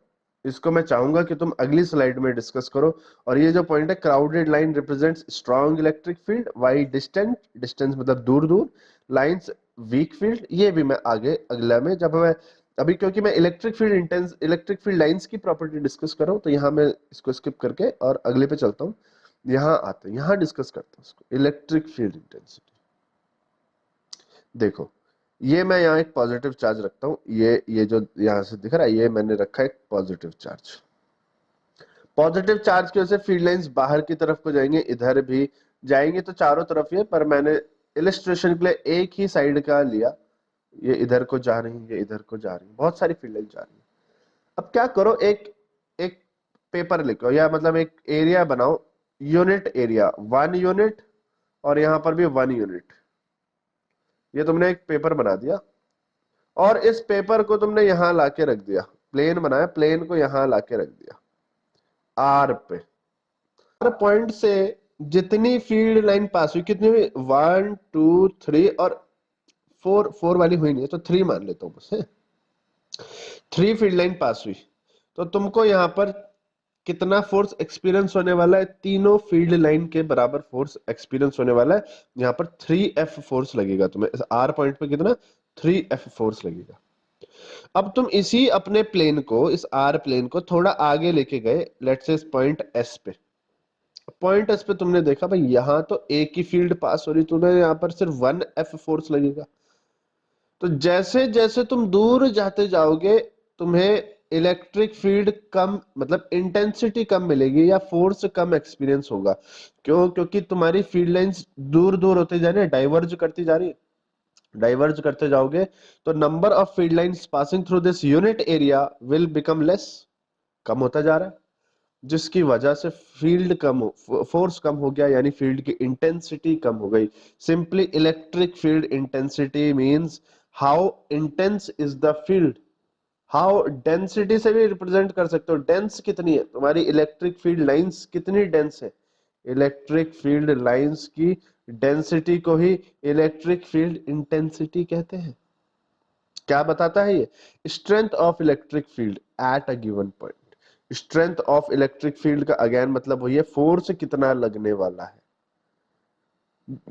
इसको मैं चाहूंगा कि तुम अगली स्लाइड में डिस्कस करो। और ये जो पॉइंट है, crowded line represents strong electric field, wide distant, distance मतलब दूर दूर, लाइंस वीक फील्ड। ये भी मैं आगे अगला में, जब मैं अभी, क्योंकि मैं electric field intense, electric field lines की प्रॉपर्टी डिस्कस कर रहा हूं, तो यहाँ मैं इसको स्किप करके और अगले पे चलता हूँ। यहाँ आते हैं, यहाँ डिस्कस करते हैं इसको, इलेक्ट्रिक फील्ड इंटेंसिटी। देखो, ये मैं यहाँ एक पॉजिटिव चार्ज रखता हूँ, ये जो यहाँ से दिख रहा है, ये मैंने रखा है एक पॉजिटिव चार्ज। पॉजिटिव चार्ज की वजह से फील्ड लाइंस बाहर की तरफ को जाएंगे, इधर भी जाएंगे, तो चारों तरफ ये, पर मैंने इलिस्ट्रेशन के लिए एक ही साइड का लिया, ये इधर को जा रही है, ये इधर को जा रही है, बहुत सारी फील्ड लाइन जा रही है। अब क्या करो, एक एक पेपर लिखो, या मतलब एक एरिया बनाओ, यूनिट एरिया 1 यूनिट, और यहाँ पर भी 1 यूनिट। ये तुमने एक पेपर बना दिया, और इस पेपर को तुमने यहां लाके रख दिया, प्लेन बनाया, प्लेन को यहां लाके रख दिया आर पे। पॉइंट से जितनी फील्ड लाइन पास हुई, कितनी हुई, 1 2 3, और 4 वाली हुई नहीं है, तो 3 मान लेता हूं बस, 3 फील्ड लाइन पास हुई। तो तुमको यहां पर कितना फोर्स एक्सपीरियंस होने वाला है, तीनों फील्ड लाइन के बराबर फोर्स एक्सपीरियंस होने वाला है। यहाँ पर 3F फोर्स लगेगा तुम्हें, इस R पॉइंट पे कितना, 3F फोर्स लगेगा। अब तुम इसी अपने प्लेन को, इस R प्लेन को थोड़ा आगे लेके गए, लेट्स से इस पॉइंट S पे। पॉइंट एस पे तुमने देखा भाई यहाँ तो एक ही फील्ड पास हो रही, तुम्हें यहाँ पर सिर्फ 1F फोर्स लगेगा। तो जैसे जैसे तुम दूर जाते जाओगे, तुम्हें इलेक्ट्रिक फील्ड कम, मतलब इंटेंसिटी कम मिलेगी या फोर्स कम एक्सपीरियंस होगा। क्यों? क्योंकि तुम्हारी फील्ड लाइंस दूर दूर होते जा रही है, डाइवर्ज करती जा रही है। डाइवर्ज करते जाओगे तो number of field lines passing through this unit area will become less, कम होता जा रहा है, जिसकी वजह से फील्ड कम हो, फोर्स कम हो गया, यानी फील्ड की इंटेंसिटी कम हो गई। Simply electric field intensity means how intense is the field. How density से भी रिप्रेजेंट कर सकते हो, डेंस कितनी है तुम्हारी इलेक्ट्रिक फील्ड लाइंस, कितनी डेंस है। इलेक्ट्रिक फील्ड लाइंस की डेंसिटी को ही इलेक्ट्रिक फील्ड इंटेंसिटी कहते हैं। क्या बताता है ये? Strength of electric field at a given point. Strength of electric field का अगेन मतलब वही है, फोर्स कितना लगने वाला है।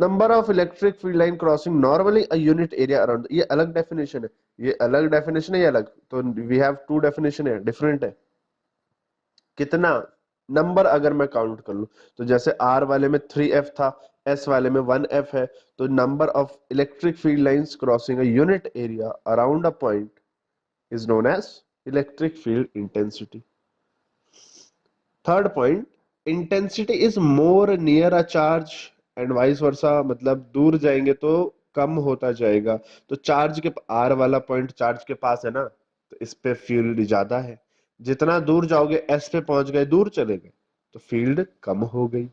Number of electric field line crossing normally a unit area around, ये अलग डेफिनेशन है, ये अलग डेफिनेशन है, ये अलग, तो वी हैव टू डेफिनेशन है, डिफरेंट है। कितना नंबर अगर मैं काउंट कर लूं, तो जैसे R वाले में 3F था, S वाले में 1F है, तो number of electric field lines crossing a unit area around a point is known as electric field intensity. Third point, intensity is more near a charge and vice versa, मतलब दूर जाएंगे तो कम होता जाएगा। तो चार्ज के R वाला point charge के पास है ना, तो इस पे फील्ड ज्यादा है। जितना दूर जाओगे, S पे पहुंच गए, दूर चले गए, तो फील्ड कम हो गई।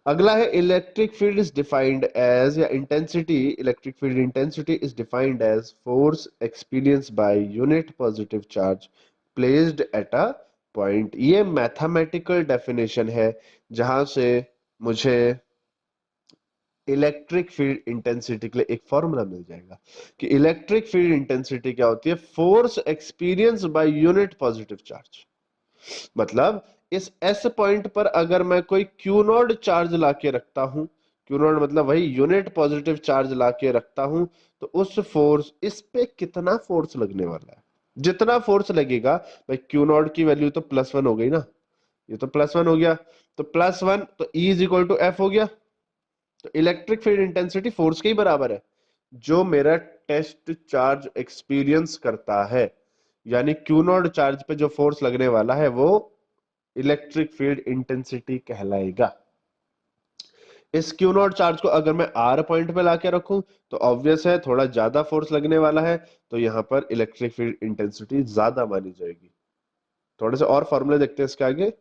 अगला है electric field is defined as, या intensity, electric field intensity is defined as force experience by unit positive charge placed at a point. ये मैथमेटिकल डेफिनेशन है जहां से मुझे इलेक्ट्रिक फील्ड इंटेंसिटी के लिए एक फॉर्मूला मिल जाएगा कि इलेक्ट्रिक फील्ड इंटेंसिटी क्या होती है, force experience by unit positive charge. मतलब इस एस पॉइंट पर अगर मैं कोई क्यू नॉट चार्ज लाके रखता हूं, क्यू नॉट मतलब वही यूनिट पॉजिटिव चार्ज लाके रखता हूं, तो उस फोर्स, इस पे कितना फोर्स लगने वाला है, जितना फोर्स लगेगा, भाई क्यू नॉट की वैल्यू तो +1 हो गई ना, ये तो +1 हो गया, तो +1 तो E is equal to F हो गया। तो इलेक्ट्रिक फील्ड इंटेंसिटी फोर्स के ही बराबर है जो मेरा टेस्ट चार्ज एक्सपीरियंस करता है, यानी क्यू नॉट चार्ज पे जो फोर्स लगने वाला है वो इलेक्ट्रिक फील्ड इंटेंसिटी कहलाएगा। इस क्यू नॉट चार्ज को अगर मैं R पॉइंट पे लाके रखूं, तो ऑब्वियस है थोड़ा ज्यादा फोर्स लगने वाला है, तो यहां पर इलेक्ट्रिक फील्ड इंटेंसिटी ज्यादा मानी जाएगी। थोड़े से और फॉर्मूले देखते हैं इसके आगे।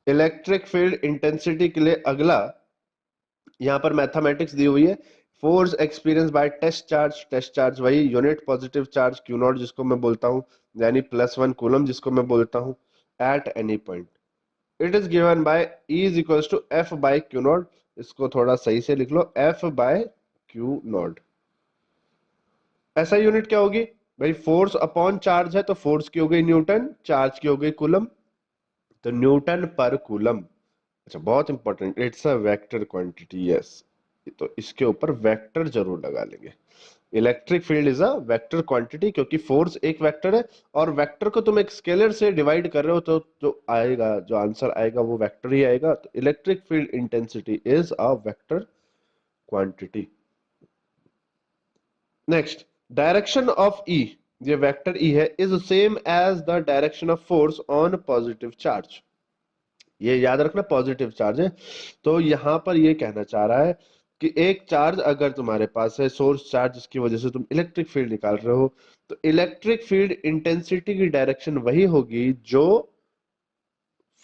इलेक्ट्रिक फील्ड इंटेंसिटी के लिए अगला यहां पर मैथमेटिक्स दी हुई है, force experience by test charge वही unit positive charge q naught जिसको मैं बोलता हूं, यानी +1 कूलम जिसको मैं बोलता हूं, at any point. It is given by E is equals to F by q naught. इसको थोड़ा सही से लिख लो, F बाय क्यू नॉट। ऐसा यूनिट क्या होगी भाई, फोर्स अपॉन चार्ज है तो फोर्स की हो गई न्यूटन, चार्ज की हो गई कूलम, तो न्यूटन पर कूलम। अच्छा बहुत important, it's a vector quantity, yes, तो इसके ऊपर वेक्टर जरूर लगा लेंगे। Electric field is a vector quantity, क्योंकि फोर्स एक वेक्टर है, और वेक्टर को तुम एक स्केलर से डिवाइड कर रहे हो, तो जो आएगा, जो आंसर आएगा वो वेक्टर ही आएगा। तो electric field intensity is a vector quantity. Next, direction of E, ये वेक्टर E है, is same as the direction of force on positive charge. ये याद रखना पॉजिटिव चार्ज है। तो यहां पर ये कहना चाह रहा है कि एक चार्ज अगर तुम्हारे पास है, सोर्स चार्ज, जिसकी वजह से तुम इलेक्ट्रिक फील्ड निकाल रहे हो, तो इलेक्ट्रिक फील्ड इंटेंसिटी की डायरेक्शन वही होगी जो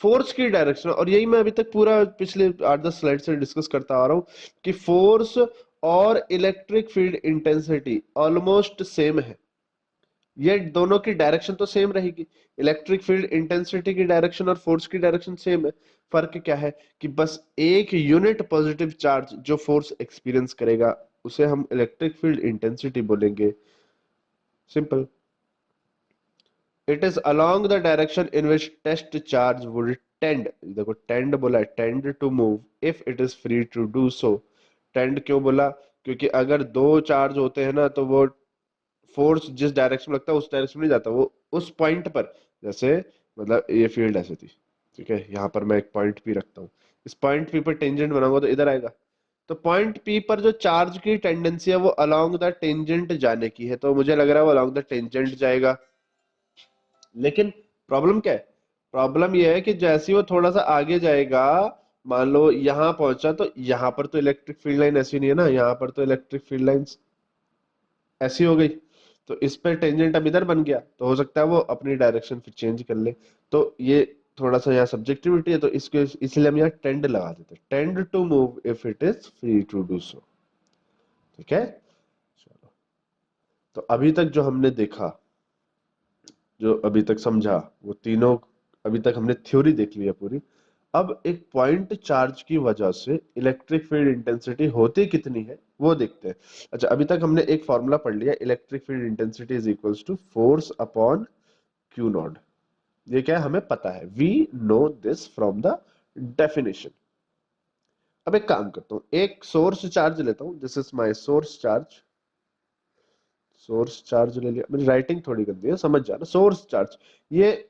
फोर्स की डायरेक्शन। और यही मैं अभी तक पूरा पिछले 8-10 स्लाइड से डिस्कस करता आ रहा हूं कि फोर्स और electric field intensity almost same है, ये दोनों की डायरेक्शन तो सेम रहेगी। इलेक्ट्रिक फील्ड इंटेंसिटी की डायरेक्शन और फोर्स की डायरेक्शन सेम है। फर्क क्या है कि बस एक यूनिट पॉजिटिव चार्ज जो फोर्स एक्सपीरियंस करेगा उसे हम इलेक्ट्रिक फील्ड इंटेंसिटी बोलेंगे, simple. It is along the direction in which test charge would tend, देखो टेंड बोला है, tend to move if it is free to do so. Tend क्यों बोला? क्योंकि अगर दो चार्ज होते हैं ना तो वो फोर्स जिस डायरेक्शन में लगता है उस डायरेक्शन में नहीं जाता, वो उस पॉइंट पर, जैसे मतलब ये फील्ड ऐसे थी, ठीक है, यहाँ पर मैं एक पॉइंट पी रखता हूँ, इस पॉइंट पी पर टेंजेंट बनाऊंगा तो इधर आएगा। तो पॉइंट पी पर जो चार्ज की टेंडेंसी है वो अलोंग द टेंजेंट जाने की है, तो मुझे लग रहा है वो अलोंग द टेंजेंट जाएगा। लेकिन प्रॉब्लम क्या है? प्रॉब्लम ये है कि जैसे ही वो थोड़ा सा आगे जाएगा, मान लो यहाँ पहुंचा, तो यहाँ पर तो इलेक्ट्रिक फील्ड लाइन ऐसी नहीं है ना, यहाँ पर तो इलेक्ट्रिक फील्ड लाइन ऐसी हो गई, तो इस पे टेंजेंट अब इधर बन गया, तो हो सकता है वो अपनी डायरेक्शन फिर चेंज कर ले। तो ये थोड़ा सा यहाँ सब्जेक्टिविटी है, तो इसके इसलिए हम यहाँ टेंड लगा देते हैं, tend to move if it is free to do so. ठीक है, चलो। तो अभी तक जो हमने देखा, जो अभी तक समझा, वो तीनों, अभी तक हमने थ्योरी देख ली है पूरी। अब एक पॉइंट चार्ज की वजह से इलेक्ट्रिक फील्ड इंटेंसिटी होती कितनी है वो देखते हैं। अच्छा, अभी तक हमने एक फॉर्मूला पढ़ लिया, electric field intensity is equals to force upon q naught. ये क्या है हमें पता है, we know this from the definition. अब एक काम करता हूं, एक सोर्स चार्ज लेता हूं, this is my source charge. Source charge ले लिया, मेरी राइटिंग थोड़ी गंदी है, समझ जाना। सोर्स चार्ज, ये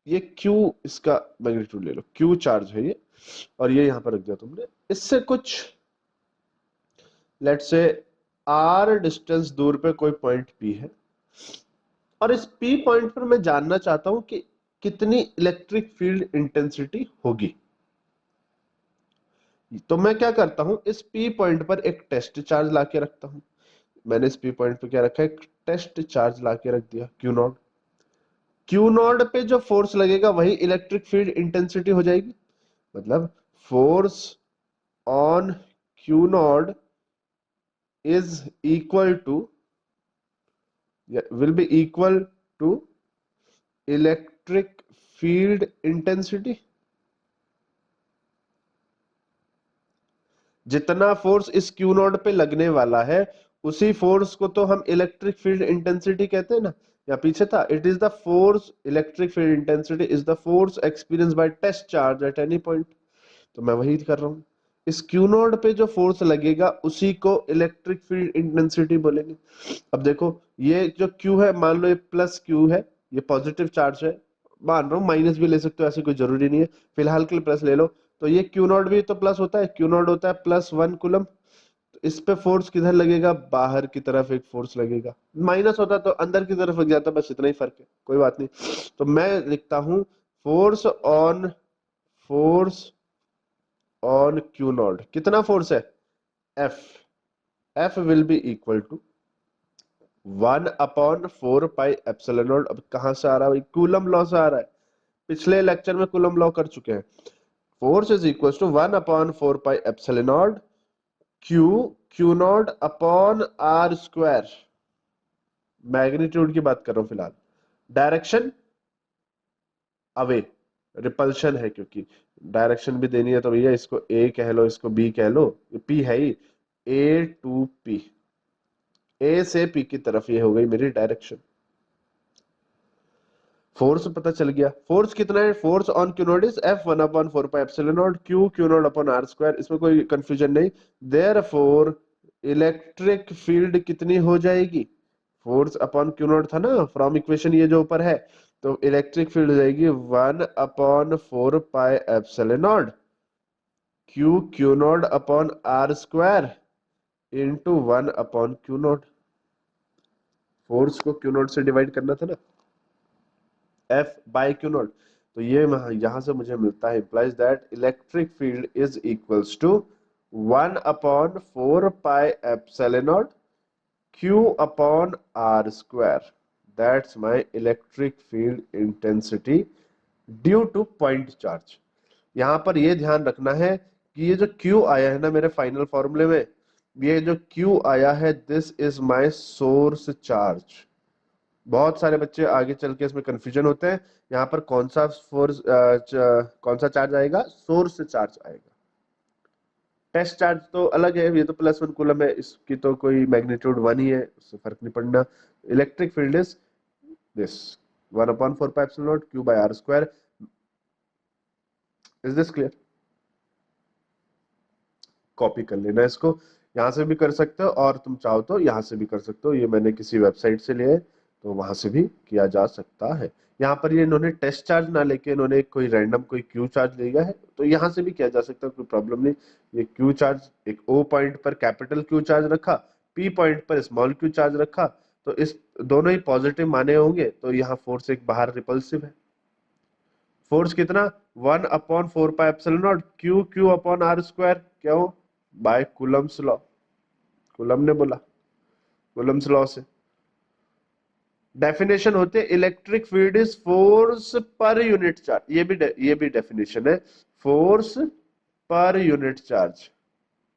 ये Q, इसका मैग्नीट्यूड ले लो, Q चार्ज है ये, और ये यहां पर रख दिया तुमने। इससे कुछ लेट से R डिस्टेंस दूर पे कोई पॉइंट P है, और इस P पॉइंट पर मैं जानना चाहता हूं कि कितनी इलेक्ट्रिक फील्ड इंटेंसिटी होगी। तो मैं क्या करता हूं, इस P पॉइंट पर एक टेस्ट चार्ज लाके रखता हूं। मैंने इस P पॉइंट पे क्या रखा है, एक टेस्ट चार्ज लाके रख दिया, Q नॉट। Q नॉट पे जो फोर्स लगेगा वही इलेक्ट्रिक फील्ड इंटेंसिटी हो जाएगी। मतलब force on Q naught is equal to, will be equal to electric field intensity। जितना फोर्स इस Q नॉट पे लगने वाला है, उसी फोर्स को तो हम इलेक्ट्रिक फील्ड इंटेंसिटी कहते हैं ना। या पीछे था, it is the force, electric field intensity is the force experience by test charge at any point. तो मैं वही कर रहा हूं, इस Q नोड पे जो फोर्स लगेगा उसी को इलेक्ट्रिक फील्ड इंटेंसिटी बोलेंगे। अब देखो, ये जो Q है, मान लो ये प्लस Q है, ये पॉजिटिव चार्ज है, मान रहा हूँ माइनस भी ले सकते हो, ऐसी कोई जरूरी नहीं है, फिलहाल के लिए प्लस ले लो। तो ये Q नोड भी तो प्लस होता है, Q नोड होता है +1 कूलम। तो इस पे फोर्स किधर लगेगा, बाहर की तरफ एक फोर्स लगेगा। माइनस होता तो अंदर की तरफ लग जाता, बस इतना ही फर्क है, कोई बात नहीं। तो मैं लिखता हूं, force on, force on Q naught, कितना फोर्स है, F। F will be equal to 1/4 pi epsilon naught. अब कहां से आ रहा है, कूलम लॉ से आ रहा है, पिछले लेक्चर में कूलम लॉ कर चुके हैं। Force is equal to 1/4 pi epsilon naught q, q naught upon r square. Magnitude की बात कर रहा हूं फिलहाल, डायरेक्शन अवे, रिपल्शन है, क्योंकि डायरेक्शन भी देनी है, तो भैया इसको ए कह लो, इसको बी कह लो, पी है ही, ए टू पी, ए से पी की तरफ, ये हो गई मेरी डायरेक्शन। फोर्स पता चल गया, फोर्स कितना है, force on q naught is F1/4 pi epsilon naught q, q naught upon r square, इसमें कोई कंफ्यूजन नहीं। देयरफॉर इलेक्ट्रिक फील्ड कितनी हो जाएगी, फोर्स अपॉन क्यू नॉट था ना फ्रॉम इक्वेशन, ये जो ऊपर है, तो इलेक्ट्रिक फील्ड हो जाएगी 1/4 pi epsilon naught q, q naught upon r square into 1/क्यू नॉट। फोर्स को क्यू नॉट से डिवाइड करना था ना, F/Q0। तो ये यहां से मुझे मिलता है, implies that electric field is equals to 1/4 pi epsilon not Q upon R square। That's my electric field intensity due to point charge। यहां पर ये ध्यान रखना है कि ये जो Q आया है ना मेरे फाइनल फॉर्मूले में, ये जो Q आया है, this is my source charge. बहुत सारे बच्चे आगे चल के इसमें कंफ्यूजन होते हैं, यहाँ पर कौन सा फोर्स, कौन सा चार्ज आएगा, सोर्स चार्ज आएगा। टेस्ट चार्ज तो अलग है, ये तो +1 कूलम है, इसकी तो कोई मैग्नीट्यूड 1 ही है, उससे फर्क नहीं पड़ना। Electric field is this 1/4πε0 q by r square. Is this clear? Copy कर लेना इसको, यहाँ से भी कर सकते हो और तुम चाहो तो यहाँ से भी कर सकते हो। ये मैंने किसी वेबसाइट से लिया है तो वहां से भी किया जा सकता है। यहाँ पर ये इन्होंने टेस्ट चार्ज ना लेके इन्होंने कोई रैंडम कोई क्यू चार्ज लिया है, तो यहाँ से भी किया जा सकता है, कोई प्रॉब्लम नहीं। ये क्यू चार्ज एक ओ पॉइंट पर कैपिटल क्यू चार्ज रखा, पी पॉइंट पर स्मॉल क्यू चार्ज रखा, तो इस दोनों ही पॉजिटिव माने होंगे, तो यहाँ फोर्स एक बाहर रिपल्सिव है। फोर्स कितना 1/4πε0 q q upon r square, क्यों? बाय कूलम्स लॉ, कूलम ने बोला, कूलम्स लॉ से। डेफिनेशन होते electric field is force per unit charge, ये भी डेफिनेशन है, force per unit charge,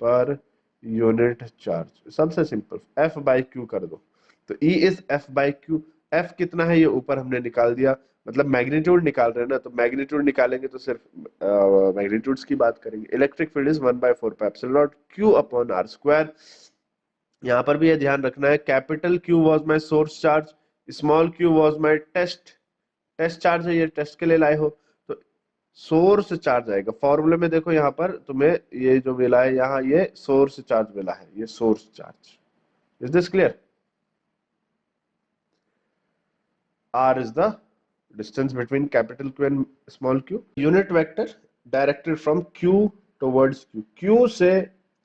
per unit charge. सबसे सिंपल एफ बाई क्यू कर दो, तो E is F by q. F कितना है ये ऊपर हमने निकाल दिया, मतलब मैग्नीट्यूड निकाल रहे हैं ना, तो मैग्नीट्यूड निकालेंगे तो सिर्फ मैग्नीट्यूड्स की बात करेंगे। Electric field is 1/4πε0 q upon r square. यहाँ पर भी ये ध्यान रखना है, capital q was my source charge, small q was my test charge है, ये टेस्ट के लिए लाए हो, तो सोर्स चार्ज आएगा। फॉर्मूले में देखो यहाँ पर तुम्हें ये जो मिला है, यहाँ ये सोर्स चार्ज मिला है, ये source charge. Is this clear? R is the distance between capital Q and small q. Unit vector directed from Q towards Q, Q से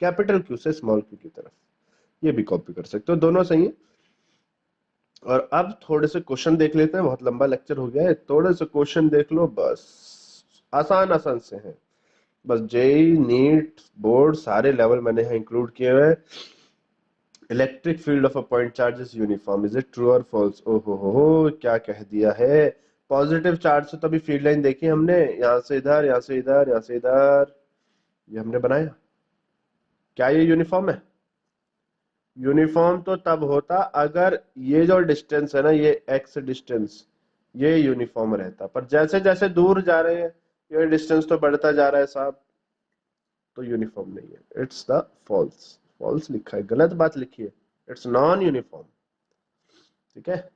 कैपिटल Q से स्मॉल q की तरफ, ये भी कॉपी कर सकते हो, दोनों सही है। और अब थोड़े से क्वेश्चन देख लेते हैं, बहुत लंबा लेक्चर हो गया है, थोड़े से क्वेश्चन देख लो बस, आसान आसान से हैं बस। जेई नीट बोर्ड सारे लेवल मैंने यहाँ इंक्लूड किए हुए हैं। Electric field of a point charge is uniform, is it true और फॉल्स? ओहो हो, क्या कह दिया है। पॉजिटिव चार्ज से तो अभी फील्ड लाइन देखी हमने, यहाँ से इधर, यहाँ से इधर, यहाँ से इधर, ये हमने बनाया, क्या ये यूनिफॉर्म है? यूनिफॉर्म तो तब होता अगर ये जो डिस्टेंस है ना, ये एक्स डिस्टेंस, ये यूनिफॉर्म रहता, पर जैसे जैसे दूर जा रहे हैं ये डिस्टेंस तो बढ़ता जा रहा है साहब, तो यूनिफॉर्म नहीं है। इट्स द फॉल्स, फॉल्स लिखा है, गलत बात लिखी है, इट्स नॉन यूनिफॉर्म। ठीक है,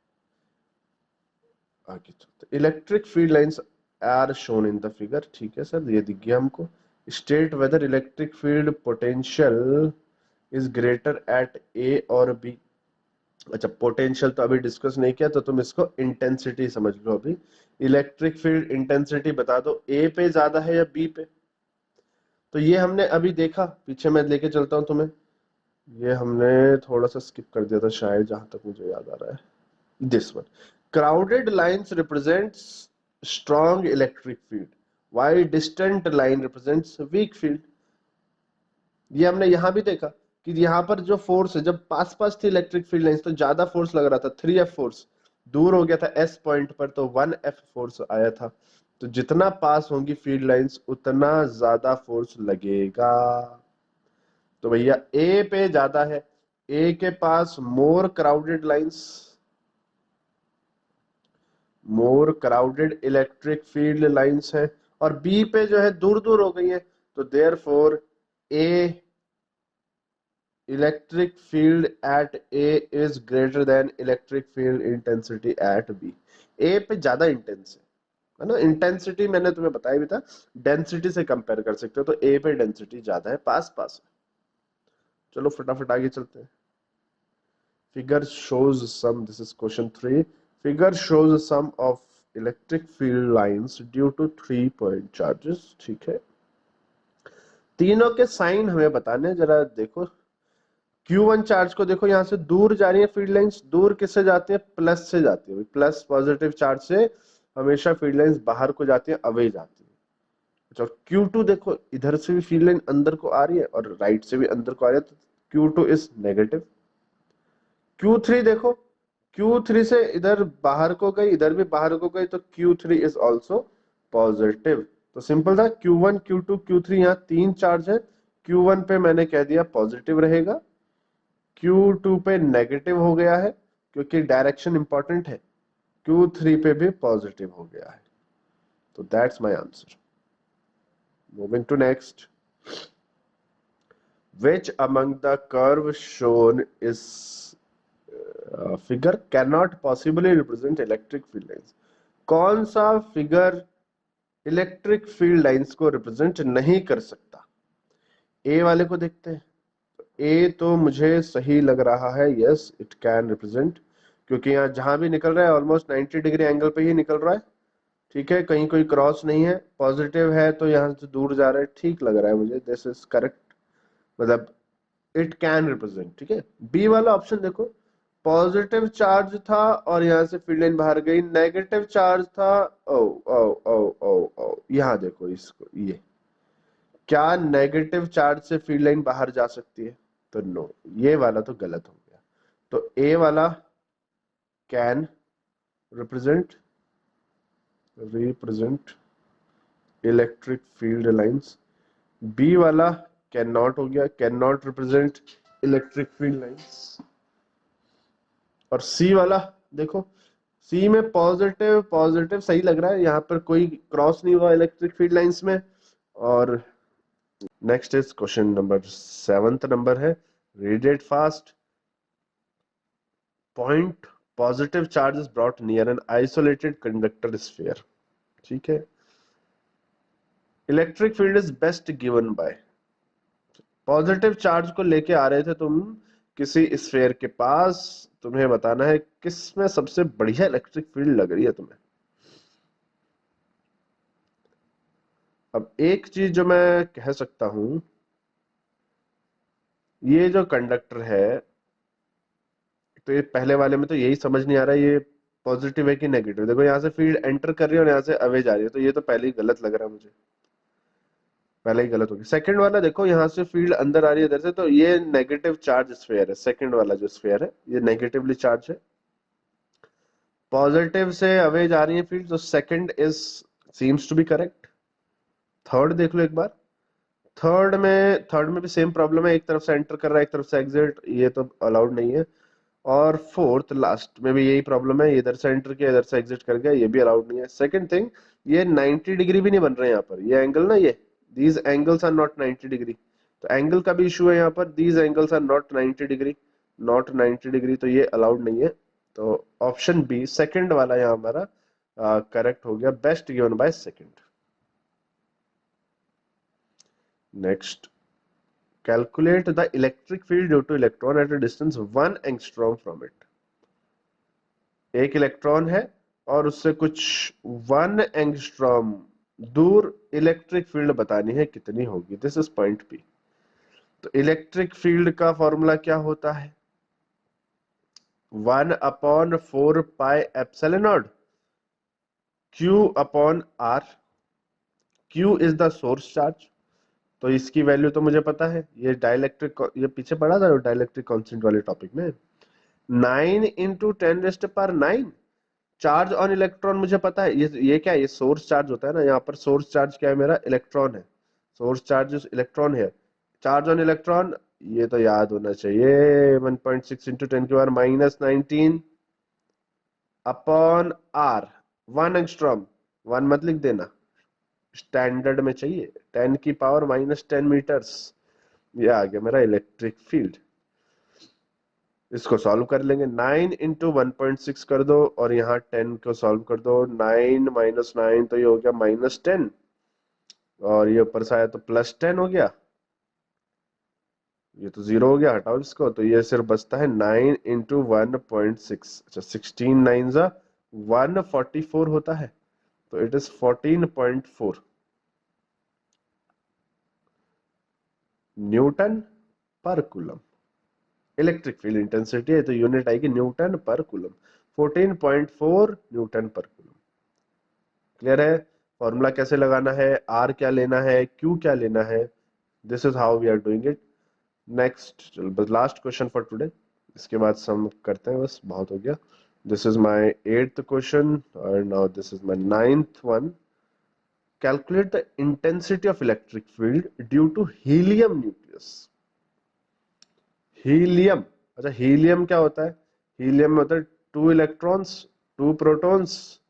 आगे चलते। Electric field lines are shown in the figure, ठीक है सर, ये दिख गया हमको। State whether electric field potential is greater at A और बी। अच्छा, पोटेंशियल तो अभी डिस्कस नहीं किया, तो तुम इसको इंटेंसिटी समझ लो अभी। इलेक्ट्रिक फील्ड इंटेंसिटी बता दो, ए पे ज्यादा है या बी पे? तो ये हमने अभी देखा, पीछे मैं लेके चलता हूं तुम्हें, ये हमने थोड़ा सा स्किप कर दिया था शायद, जहां तक मुझे याद आ रहा है। This one, crowded lines represents strong electric field while distant line represents weak field। ये हमने यहां भी देखा कि यहाँ पर जो फोर्स है, जब पास पास थी इलेक्ट्रिक फील्ड लाइंस तो ज्यादा फोर्स लग रहा था, 3F फोर्स, दूर हो गया था S पॉइंट पर तो 1F फोर्स आया था। तो जितना पास होंगी फील्ड लाइंस उतना ज्यादा फोर्स लगेगा। तो भैया A पे ज्यादा है, A के पास मोर क्राउडेड लाइंस, मोर क्राउडेड इलेक्ट्रिक फील्ड लाइंस है, और बी पे जो है दूर दूर हो गई है, तो therefore A electric field at A is greater than electric field intensity at B. A पे ज्यादा इंटेंस है ना, इंटेंसिटी मैंने तुम्हें बताया भी था, डेंसिटी से कंपेयर कर सकते हो, तो ए पे डेंसिटी ज्यादा है, पास पास है। चलो फटाफट आगे चलते हैं। Figure shows some, this is question 3, figure shows some of electric field lines due to 3 point charges। ठीक है, तीनों के साइन हमें बताने हैं, जरा देखो। Q1 चार्ज को देखो, यहां से दूर जा रही है फील्ड लाइंस, दूर किससे जाती है? प्लस से जाती है, प्लस पॉजिटिव चार्ज से हमेशा फील्ड लाइंस बाहर को जाती है, अवे जाती है। अच्छा, Q2 देखो, इधर से भी फील्ड लाइन अंदर को आ रही है और राइट से भी अंदर को आ रही है, तो Q2 इज नेगेटिव। Q3 देखो, Q3 से इधर बाहर को गई, इधर भी बाहर को गई, तो Q3 इज ऑल्सो पॉजिटिव। तो सिंपल था, Q1 Q2 Q3, यहाँ तीन चार्ज है, Q1 पे मैंने कह दिया पॉजिटिव रहेगा, Q2 पे नेगेटिव हो गया है क्योंकि डायरेक्शन इंपॉर्टेंट है, Q3 पे भी पॉजिटिव हो गया है। तो that's my answer. Moving to next, which among the curve shown is figure can not possibly represent electric field lines. कौन सा फिगर इलेक्ट्रिक फील्ड लाइंस को रिप्रेजेंट नहीं कर सकता? ए वाले को देखते हैं। ए तो मुझे सही लग रहा है, यस इट कैन रिप्रेजेंट, क्योंकि यहाँ जहां भी निकल रहा है ऑलमोस्ट 90 डिग्री एंगल पे ही निकल रहा है। ठीक है, कहीं कोई क्रॉस नहीं है, पॉजिटिव है तो यहाँ से दूर जा रहा है, ठीक लग रहा है मुझे, दिस इज करेक्ट, मतलब इट कैन रिप्रेजेंट। ठीक है, बी वाला ऑप्शन देखो, पॉजिटिव चार्ज था और यहाँ से फील्ड लाइन बाहर गई, नेगेटिव चार्ज था, ओ ओ ओ ओ ओ यहाँ देखो इसको, ये क्या नेगेटिव चार्ज से फील्ड लाइन बाहर जा सकती है? तो नो, ये वाला तो गलत हो गया। तो ए वाला can represent represent electric field lines, B वाला कैन नॉट हो गया, can not represent electric field lines, और सी वाला देखो, सी में पॉजिटिव पॉजिटिव सही लग रहा है, यहाँ पर कोई क्रॉस नहीं हुआ इलेक्ट्रिक फील्ड लाइंस में। और next is question number 7th number है, read it fast. Point positive charge is brought near an isolated conductor sphere. ठीक है, electric field is best given by, positive charge को लेके आ रहे थे तुम किसी स्फीयर के पास, तुम्हें बताना है किस में सबसे बढ़िया इलेक्ट्रिक फील्ड लग रही है तुम्हें। अब एक चीज जो मैं कह सकता हूं, ये जो कंडक्टर है, तो ये पहले वाले में तो यही समझ नहीं आ रहा है ये पॉजिटिव है कि नेगेटिव। देखो यहाँ से फील्ड एंटर कर रही है और यहाँ से अवे जा रही है, तो ये तो पहले ही गलत लग रहा है मुझे, पहले ही गलत हो गया। सेकंड वाला देखो, यहाँ से फील्ड अंदर आ रही है इधर से, तो ये नेगेटिव चार्ज स्फीयर है, सेकंड वाला जो स्फीयर है ये नेगेटिवली चार्ज है, पॉजिटिव से अवे जा रही है फील्ड, तो second is seems to be correct. Third देख लो एक बार, थर्ड में भी सेम प्रॉब्लम है, एक तरफ से एंटर कर रहा है एक तरफ से एग्जिट, ये तो अलाउड नहीं है। और फोर्थ लास्ट में भी यही प्रॉब्लम है, इधर से एंटर किया इधर से एग्जिट कर गया, ये भी अलाउड नहीं है। सेकंड थिंग, ये 90 डिग्री भी नहीं बन रहे हैं यहाँ पर, ये एंगल ना, ये these angles are not 90 degree, तो एंगल का भी इशू है यहाँ पर, these angles are not 90 degree, not 90 degree, तो ये अलाउड नहीं है। तो ऑप्शन बी सेकंड वाला यहाँ हमारा करेक्ट हो गया, best given by second. Next, calculate the electric field due to electron at a distance 1 angstrom from it। एक इलेक्ट्रॉन है और उससे कुछ 1 एंगस्ट्रॉम दूर इलेक्ट्रिक फील्ड बतानी है कितनी होगी, दिस इज पॉइंट पी। तो इलेक्ट्रिक फील्ड का फॉर्मूला क्या होता है? 1/4 pi epsilon not Q upon R। Q is the source charge, तो इसकी वैल्यू तो मुझे पता है, ये डाइलेक्ट्रिक, ये पीछे पढ़ा था डाइलेक्ट्रिक कांस्टेंट वाले टॉपिक में, 9 × 10⁻⁹ चार्ज ऑन इलेक्ट्रॉन मुझे पता है, ये क्या है, ये सोर्स चार्ज होता है ना, यहाँ पर सोर्स चार्ज क्या है मेरा, इलेक्ट्रॉन है, सोर्स चार्ज इलेक्ट्रॉन है, चार्ज ऑन इलेक्ट्रॉन ये तो याद होना चाहिए, 1.6 × 10⁻⁻19 अपॉन आर, 1 एंगस्ट्रॉम, 1 मत लिख देना, स्टैंडर्ड में चाहिए, 10⁻⁻10 मीटर्स, ये आ गया मेरा इलेक्ट्रिक फील्ड। इसको सॉल्व कर लेंगे, 9 × 1.6 कर दो और यहाँ 10 को सॉल्व कर दो, 9 - 9 तो ये हो गया -10, और ये ऊपर से आया तो +10 हो गया, ये तो 0 हो गया, हटाओ इसको, तो ये सिर्फ बचता है 9 × 1.6, अच्छा 16 9 144 होता है, तो इट इज 14.4 न्यूटन पर कूलम। इलेक्ट्रिक फील्ड इंटेंसिटी है तो यूनिट आएगी न्यूटन पर कूलम, 14.4 न्यूटन पर कूलम। क्लियर है? फॉर्मूला कैसे लगाना है, आर क्या लेना है, क्यू क्या लेना है, this is how we are doing it. Next, चलो बस लास्ट क्वेश्चन फॉर टुडे, इसके बाद सम करते हैं, बस बहुत हो गया। This is my 8th question और now this is my 9th one. Calculate the intensity of electric field due to helium nucleus. Helium, अच्छा हीलियम क्या होता है? हीलियम में होता है 2 इलेक्ट्रॉन्स 2 प्रोटॉन्स,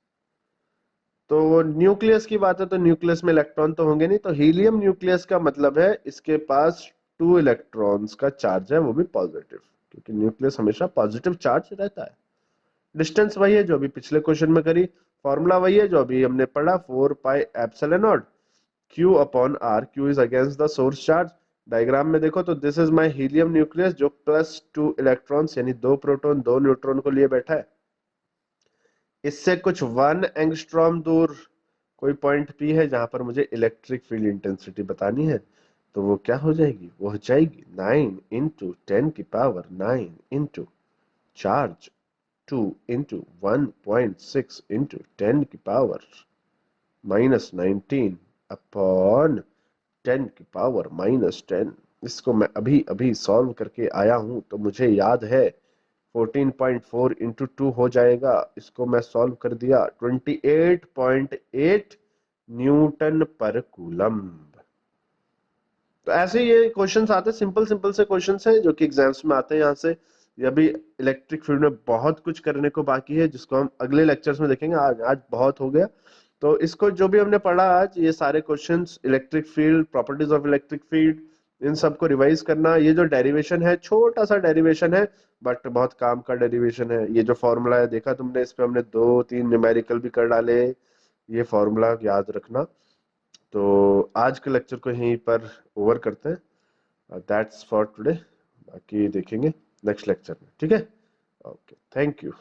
तो न्यूक्लियस की बात है तो न्यूक्लियस में इलेक्ट्रॉन तो होंगे नहीं, तो हीलियम न्यूक्लियस का मतलब है इसके पास 2 इलेक्ट्रॉन्स का चार्ज है, वो भी पॉजिटिव। क्योंकि न्यूक्लियस हमेशा पॉजिटिव चार्ज रहता है। डिस्टेंस वही है जो अभी पिछले क्वेश्चन में करी, फॉर्मूला वही है जो अभी हमने पढ़ा, 4 pi epsilon naught Q upon R, Q is against the source charge. Diagram में देखो तो this is my helium nucleus जो +2 इलेक्ट्रॉन्स यानी 2 प्रोटॉन 2 न्यूट्रॉन को लिए बैठा है। इससे कुछ 1 एंगस्ट्रॉम दूर कोई पॉइंट पी है जहां पर मुझे इलेक्ट्रिक फील्ड इंटेंसिटी बतानी है, तो वो क्या हो जाएगी, वो हो जाएगी 9 × 10⁻⁹ into charge 2 into 1.6 into 10⁻⁻19 upon 10⁻⁻10। इसको मैं अभी अभी सॉल्व करके आया हूं तो मुझे याद है 14.4 इंटू 2 हो जाएगा। इसको मैं सॉल्व कर दिया, 28.8 न्यूटन पर कूलम्ब। तो ऐसे ये क्वेश्चंस आते हैं, सिंपल सिंपल से क्वेश्चंस हैं जो कि एग्जाम्स में आते हैं यहाँ से। ये अभी इलेक्ट्रिक फील्ड में बहुत कुछ करने को बाकी है जिसको हम अगले लेक्चर्स में देखेंगे। आज बहुत हो गया, तो इसको जो भी हमने पढ़ा आज, ये सारे questions electric field, properties of electric field, इन सबको रिवाइज करना। ये जो डेरिवेशन है, छोटा सा डेरिवेशन है बट बहुत काम का डेरिवेशन है। ये जो फॉर्मूला है देखा तुमने, इस पे हमने 2-3 न्यूमेरिकल भी कर डाले, ये फॉर्मूला याद रखना। तो आज के लेक्चर को यहीं पर ओवर करते हैं। दैट्स फॉर टुडे, बाकी देखेंगे नेक्स्ट लेक्चर में, ठीक है। Okay, thank you.